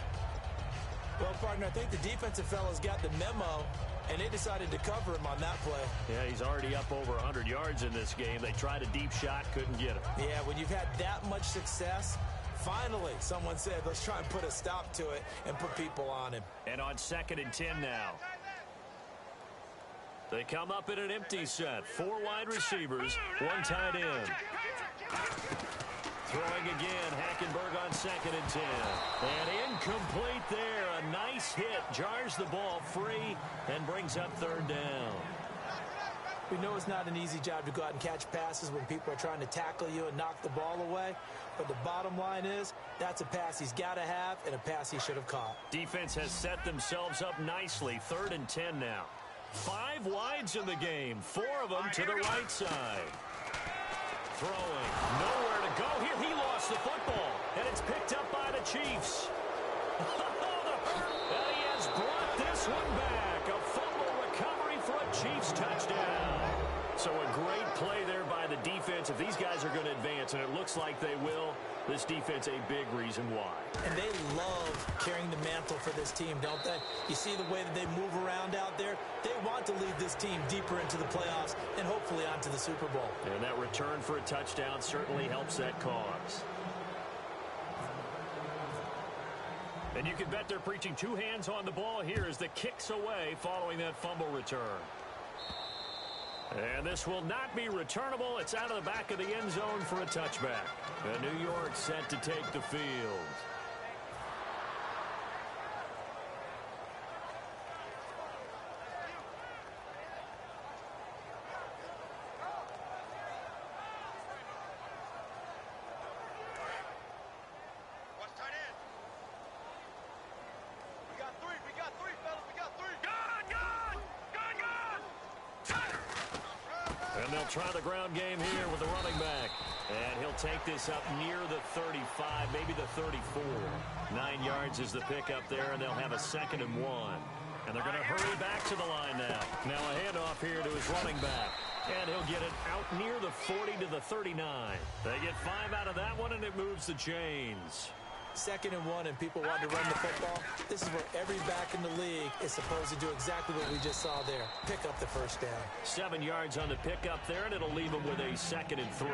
Well, partner, I think the defensive fellows got the memo, and they decided to cover him on that play. Yeah, he's already up over 100 yards in this game. They tried a deep shot, couldn't get him. Yeah, when you've had that much success, finally someone said, let's try and put a stop to it and put people on him. And on 2nd and 10 now. They come up in an empty set. 4 wide receivers, 1 tight end. Throwing again, Hackenberg on 2nd and 10. And incomplete there. A nice hit. Jars the ball free and brings up 3rd down. We know it's not an easy job to go out and catch passes when people are trying to tackle you and knock the ball away. But the bottom line is, that's a pass he's got to have and a pass he should have caught. Defense has set themselves up nicely. 3rd and 10 now. 5 wides in the game. 4 of them to the right side. Throwing. Nowhere to go. Here he lost the football. And it's picked up by the Chiefs. And he has brought this one back. A fumble recovery for a Chiefs touchdown. So a great play there by the defense. If these guys are going to advance, and it looks like they will, this defense a big reason why. And they love carrying the mantle for this team, don't they? You see the way that they move around out there? They want to lead this team deeper into the playoffs and hopefully onto the Super Bowl. And that return for a touchdown certainly helps that cause. And you can bet they're preaching 2 hands on the ball here as the kicks away following that fumble return. And this will not be returnable. It's out of the back of the end zone for a touchback. And New York set to take the field. What's tight end? We got 3, fellas. We got 3. Gun! And they'll try the ground game here with the running back. And he'll take this up near the 35, maybe the 34. 9 yards is the pickup there, and they'll have a 2nd and 1. And they're going to hurry back to the line now. Now a handoff here to his running back. And he'll get it out near the 40 to the 39. They get 5 out of that one, and it moves the chains. 2nd and 1 and people want to run the football. This is where every back in the league is supposed to do exactly what we just saw there. Pick up the first down. 7 yards on the pickup there, and it'll leave them with a 2nd and 3.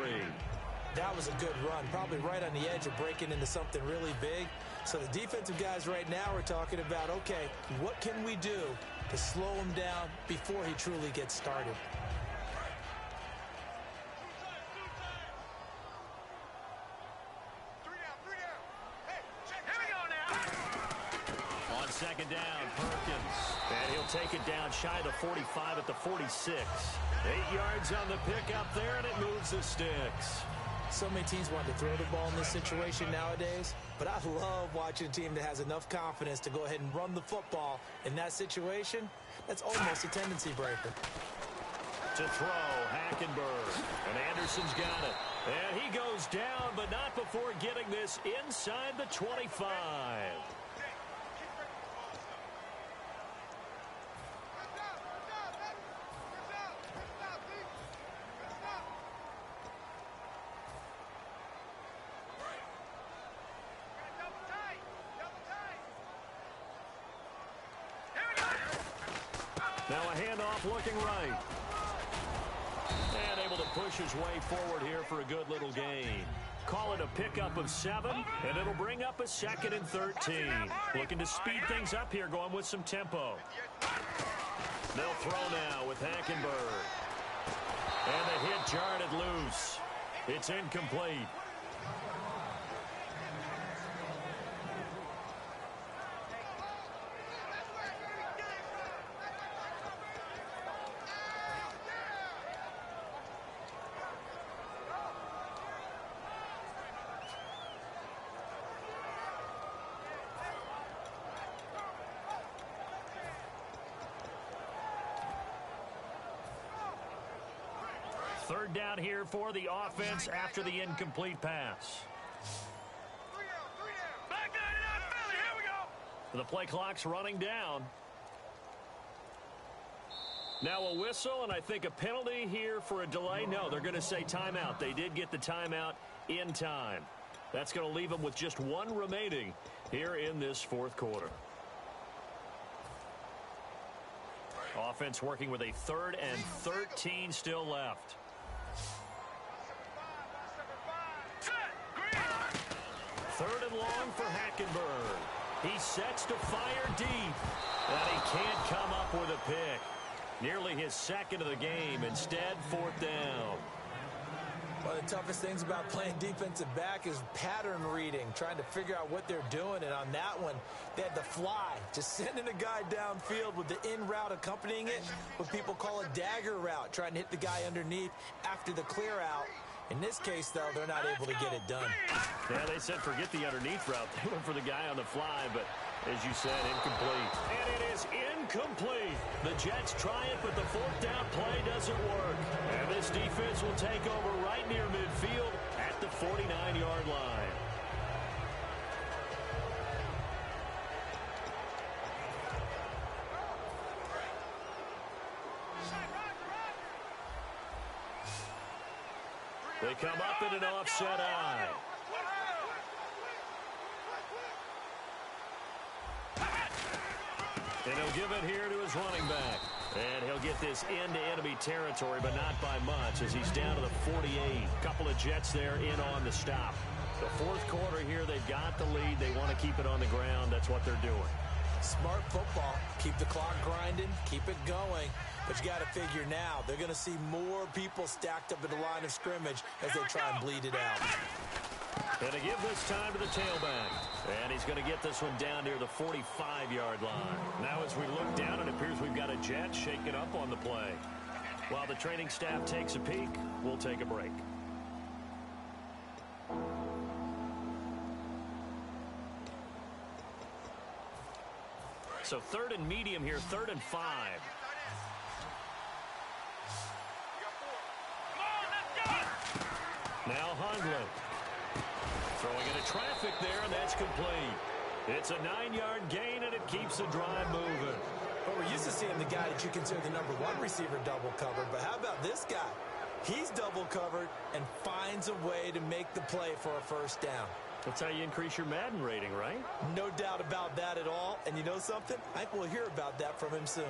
That was a good run, probably right on the edge of breaking into something really big. So the defensive guys right now are talking about, okay, what can we do to slow him down before he truly gets started? On 2nd down, Perkins. And he'll take it down shy of the 45 at the 46. 8 yards on the pickup there, and it moves the sticks. So many teams want to throw the ball in this situation nowadays, but I love watching a team that has enough confidence to go ahead and run the football in that situation. That's almost a tendency breaker. To throw, Hackenberg, and Anderson's got it. And he goes down, but not before getting this inside the 25. Now a handoff looking right. And able to push his way forward here for a good little gain. Call it a pickup of 7, and it'll bring up a 2nd and 13. Looking to speed things up here, going with some tempo. They'll throw now with Hackenberg. And the hit jarred it loose. It's incomplete. Third down here for the offense after the incomplete pass. The play clock's running down. Now a whistle, and I think a penalty here for a delay. No, they're going to say timeout. They did get the timeout in time. That's going to leave them with just 1 remaining here in this 4th quarter. Offense working with a 3rd and 13 still left. Third and long for Hackenberg. He sets to fire deep, and he can't come up with a pick. Nearly his 2nd of the game. Instead, 4th down. One of the toughest things about playing defensive back is pattern reading, trying to figure out what they're doing. And on that one, they had the fly, just sending a guy downfield with the in route accompanying it, what people call a dagger route, trying to hit the guy underneath after the clear out. In this case, though, they're not able to get it done. Yeah, they said forget the underneath route. They went for the guy on the fly, but as you said, incomplete. And it is incomplete. The Jets try it, but the 4th down play doesn't work. And this defense will take over right near midfield at the 49-yard line. They come up in an offset eye. And he'll give it here to his running back. And he'll get this into enemy territory, but not by much, as he's down to the 48. Couple of Jets there in on the stop. The 4th quarter here, they've got the lead. They want to keep it on the ground. That's what they're doing. Smart football. Keep the clock grinding. Keep it going. But you got to figure now, they're going to see more people stacked up at the line of scrimmage as they try and bleed it out. And to give this time to the tailback. And he's going to get this one down near the 45-yard line. Now as we look down, it appears we've got a Jet shaking up on the play. While the training staff takes a peek, we'll take a break. So 3rd and medium here, 3rd and 5. Now Hundley. Throwing into traffic there, and that's complete. It's a 9-yard gain, and it keeps the drive moving. Well, we're used to seeing the guy that you consider the #1 receiver double covered, but how about this guy? He's double covered and finds a way to make the play for a 1st down. That's how you increase your Madden rating, right? No doubt about that at all. And you know something? I think we'll hear about that from him soon.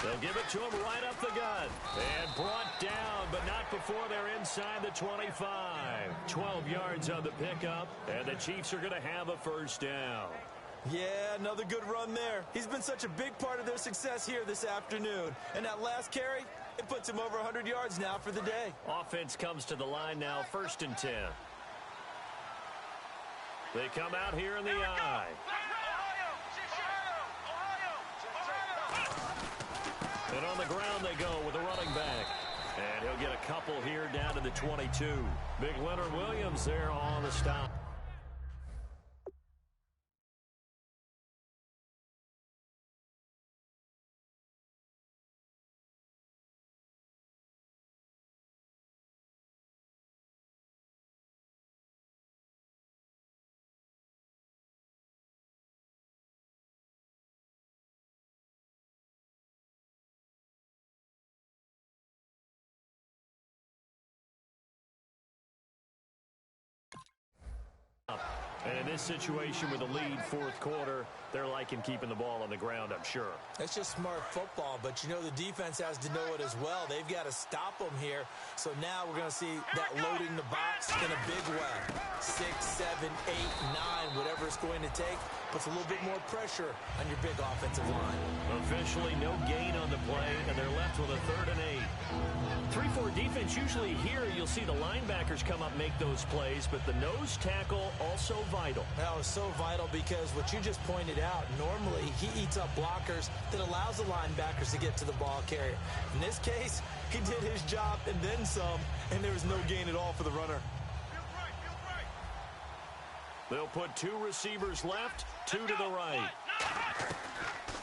They'll give it to him right up the gut. And brought down, but not before they're inside the 25. 12 yards on the pickup, and the Chiefs are going to have a first down. Yeah, another good run there. He's been such a big part of their success here this afternoon. And that last carry, it puts him over 100 yards now for the day. Offense comes to the line now, 1st and 10. They come out here in the eye. And on the ground they go with a running back. And he'll get a couple here down to the 22. Big Leonard Williams there on the stop. And in this situation with a lead 4th quarter, they're liking keeping the ball on the ground, I'm sure. That's just smart football, but you know the defense has to know it as well. They've got to stop them here. So now we're going to see that loading the box in a big way. 6, 7, 8, 9, whatever it's going to take, puts a little bit more pressure on your big offensive line. Officially no gain on the play, and they're left with a 3rd and 8. 3-4 defense, usually here you'll see the linebackers come up, make those plays, but the nose tackle also vital. That was so vital because what you just pointed out, normally he eats up blockers that allows the linebackers to get to the ball carrier. In this case, he did his job and then some, and there was no gain at all for the runner. They'll put 2 receivers left, 2 to the right.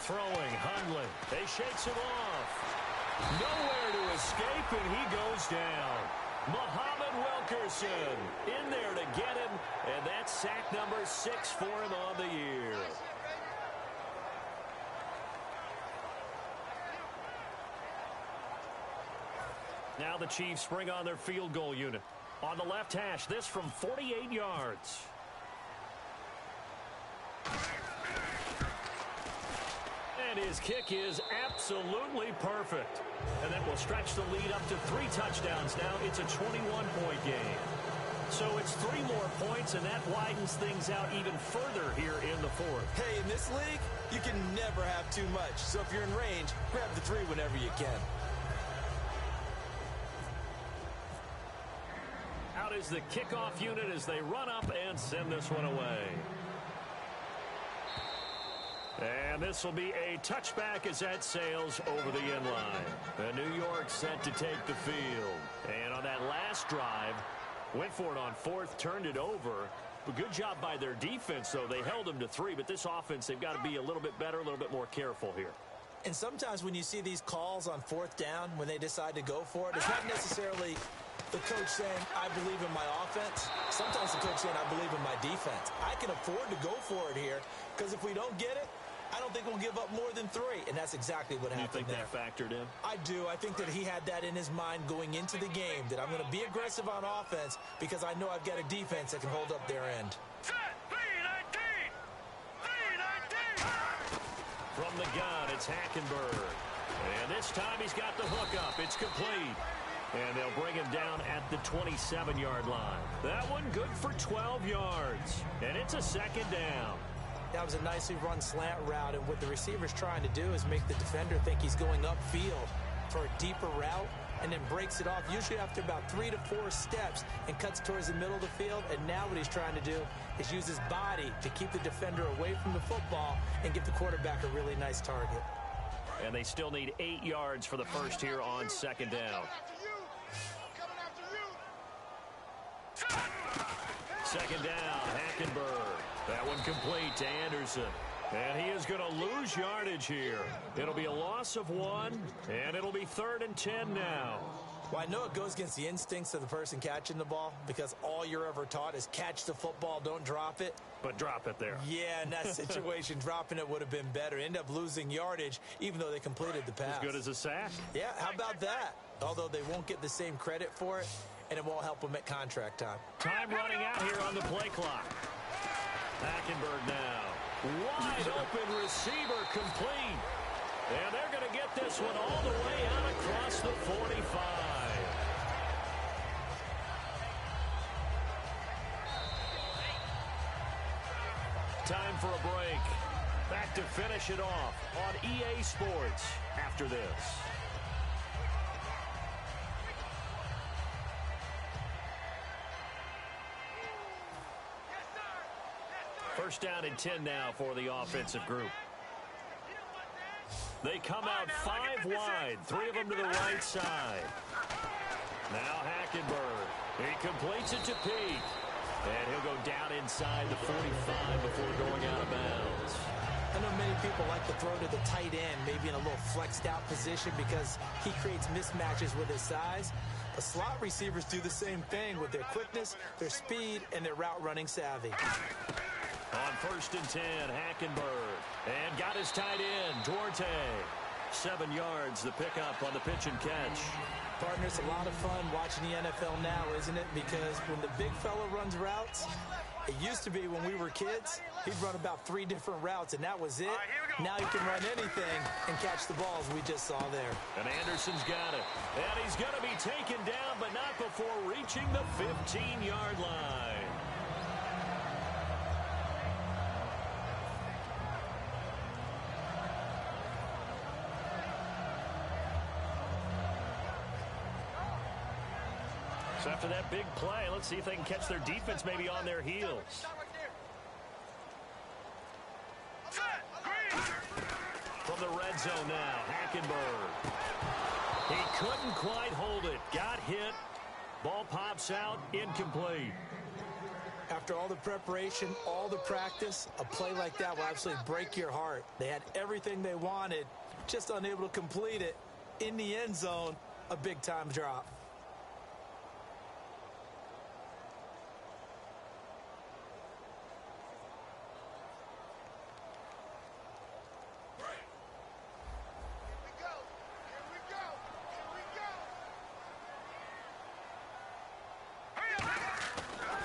Throwing, Hundley. They shakes it off. Nowhere to escape, and he goes down. Muhammad Wilkerson in there to get him, and that's sack number 6 for him on the year. Now the Chiefs bring on their field goal unit. On the left hash, this from 48 yards. And his kick is absolutely perfect. And that will stretch the lead up to 3 touchdowns now. It's a 21-point game. So it's 3 more points, and that widens things out even further here in the 4th. Hey, in this league, you can never have too much. So if you're in range, grab the 3 whenever you can. Out is the kickoff unit as they run up and send this one away. And this will be a touchback as that sails over the end line. New York set to take the field. And on that last drive, went for it on 4th, turned it over. But good job by their defense, though. They held them to 3, but this offense, they've got to be a little bit better, a little bit more careful here. And sometimes when you see these calls on 4th down, when they decide to go for it, it's not necessarily the coach saying, I believe in my offense. Sometimes the coach saying, I believe in my defense. I can afford to go for it here, because if we don't get it, I don't think we'll give up more than 3, and that's exactly what happened there. You think that factored in? I do. I think that he had that in his mind going into the game, that I'm going to be aggressive on offense because I know I've got a defense that can hold up their end. From the gun, it's Hackenberg. And this time he's got the hook up. It's complete. And they'll bring him down at the 27-yard line. That one good for 12 yards. And it's a 2nd down. That was a nicely run slant route, and what the receiver's trying to do is make the defender think he's going upfield for a deeper route and then breaks it off, usually after about 3 to 4 steps, and cuts towards the middle of the field. And now what he's trying to do is use his body to keep the defender away from the football and give the quarterback a really nice target. And they still need 8 yards for the first here on 2nd down. Second down, Hackenberg. That one complete to Anderson. And he is going to lose yardage here. It'll be a loss of 1, and it'll be 3rd and 10 now. Well, I know it goes against the instincts of the person catching the ball because all you're ever taught is catch the football, don't drop it. But drop it there. Yeah, in that situation, dropping it would have been better. End up losing yardage, even though they completed the pass. As good as a sack. Yeah, how about that? Although they won't get the same credit for it, and it won't help them at contract time. Time running out here on the play clock. Hackenberg now. Wide open receiver complete. And they're going to get this one all the way out across the 45. Time for a break. Back to finish it off on EA Sports after this. First down and 10 now for the offensive group. They come out 5 wide, 3 of them to the right side. Now Hackenberg. He completes it to Peak. And he'll go down inside the 45 before going out of bounds. I know many people like to throw to the tight end, maybe in a little flexed out position because he creates mismatches with his size. The slot receivers do the same thing with their quickness, their speed, and their route running savvy. On 1st and 10, Hackenberg. And got his tight end, Duarte. 7 yards, the pickup on the pitch and catch. Partner, it's a lot of fun watching the NFL now, isn't it? Because when the big fella runs routes, it used to be when we were kids, he'd run about 3 different routes, and that was it. Now he can run anything and catch the balls we just saw there. And Anderson's got it. And he's going to be taken down, but not before reaching the 15-yard line. So after that big play, let's see if they can catch their defense maybe on their heels. From the red zone now, Hackenberg. He couldn't quite hold it. Got hit. Ball pops out. Incomplete. After all the preparation, all the practice, a play like that will absolutely break your heart. They had everything they wanted, just unable to complete it. In the end zone, a big-time drop.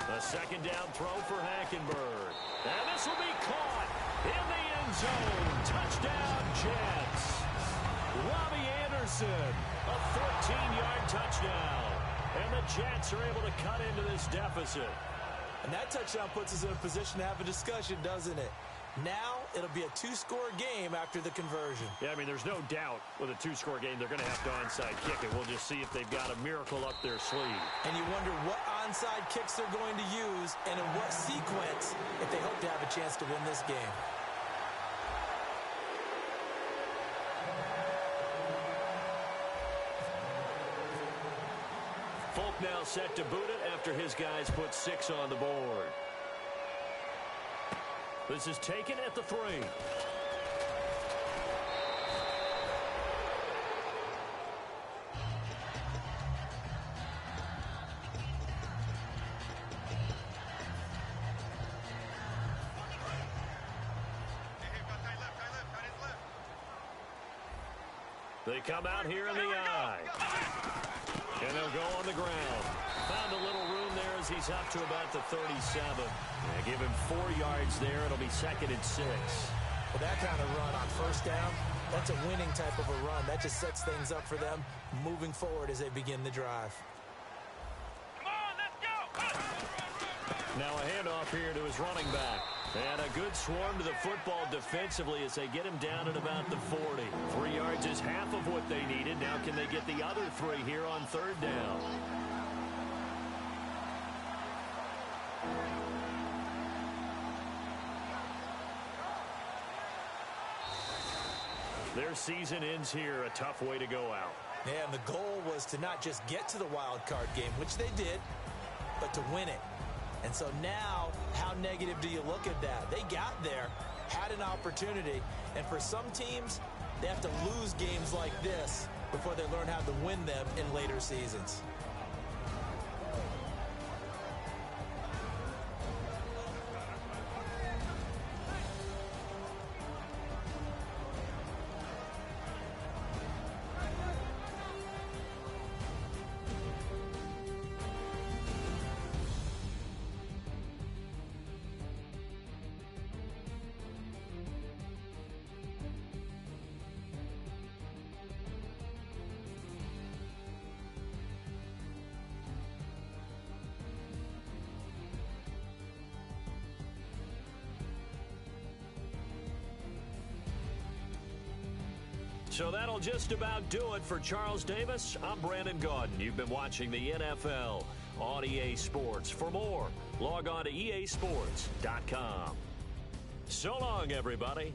A second down throw for Hackenberg. And this will be caught in the end zone. Touchdown, Jets. Robbie Anderson, a 14-yard touchdown. And the Jets are able to cut into this deficit. And that touchdown puts us in a position to have a discussion, doesn't it? Now it'll be a 2-score game after the conversion. Yeah, I mean, there's no doubt with a 2-score game they're going to have to onside kick it. We'll just see if they've got a miracle up their sleeve. And you wonder what onside kicks they're going to use and in what sequence if they hope to have a chance to win this game. Folk now set to boot it after his guys put 6 on the board. This is taken at the 3. They come out here in the eye. And they'll go on the ground. Found a little room there as he's up to about the 37. Yeah, give him 4 yards there. It'll be 2nd and 6. Well, that kind of run on first down, that's a winning type of a run. That just sets things up for them moving forward as they begin the drive. Come on, let's go! Now a handoff here to his running back. And a good swarm to the football defensively as they get him down at about the 40. 3 yards is half of what they needed. Now can they get the other 3 here on 3rd down? Their season ends here. A tough way to go out. Yeah, and the goal was to not just get to the wild card game, which they did, but to win it. And so now, how negative do you look at that? They got there, had an opportunity, and for some teams, they have to lose games like this before they learn how to win them in later seasons. So that'll just about do it for Charles Davis. I'm Brandon Gaudin. You've been watching the NFL on EA Sports. For more, log on to easports.com. So long, everybody.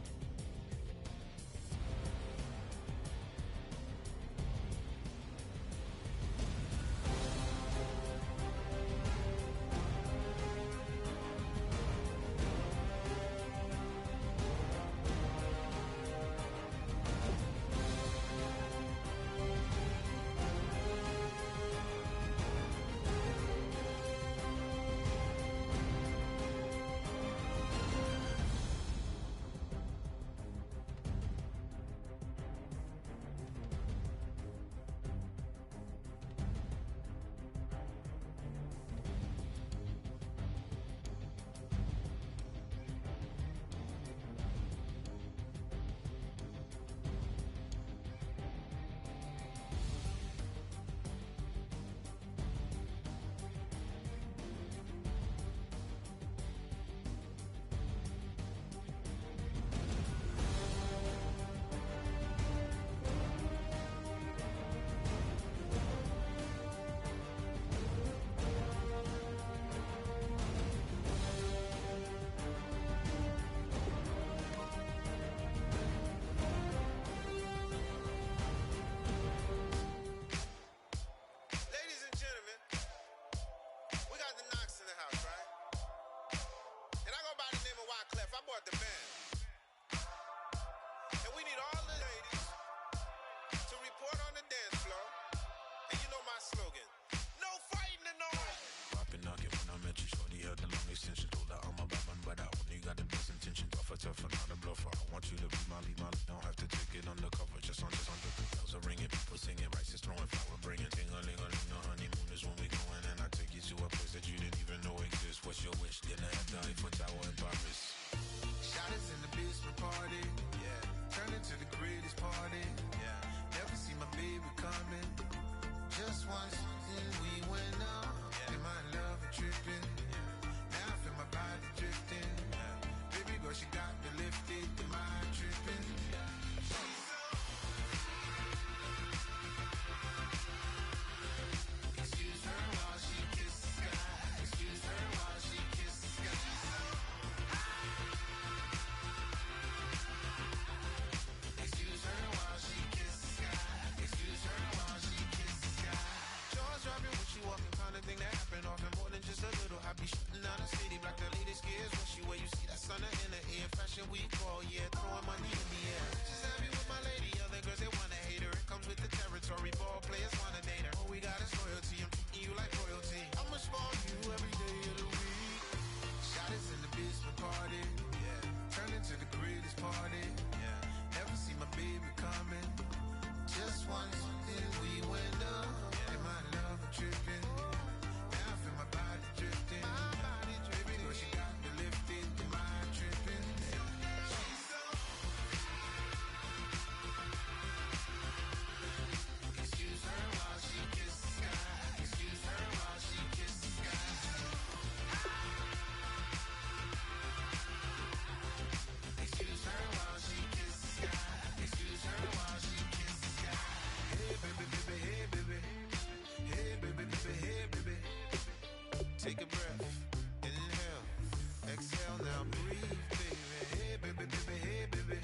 Take a breath, inhale, exhale, now breathe, baby. Hey, baby, baby, hey, baby.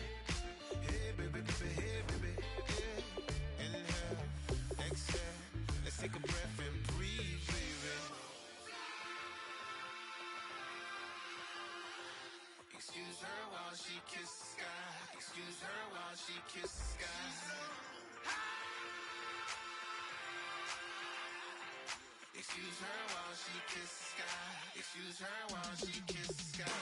Hey, baby, baby, hey, baby. Yeah. Inhale, exhale, let's take a breath and breathe, baby. she kisses the sky. Excuse her while she kisses the sky. Excuse her while she kisses the sky. Excuse her while she kisses the sky.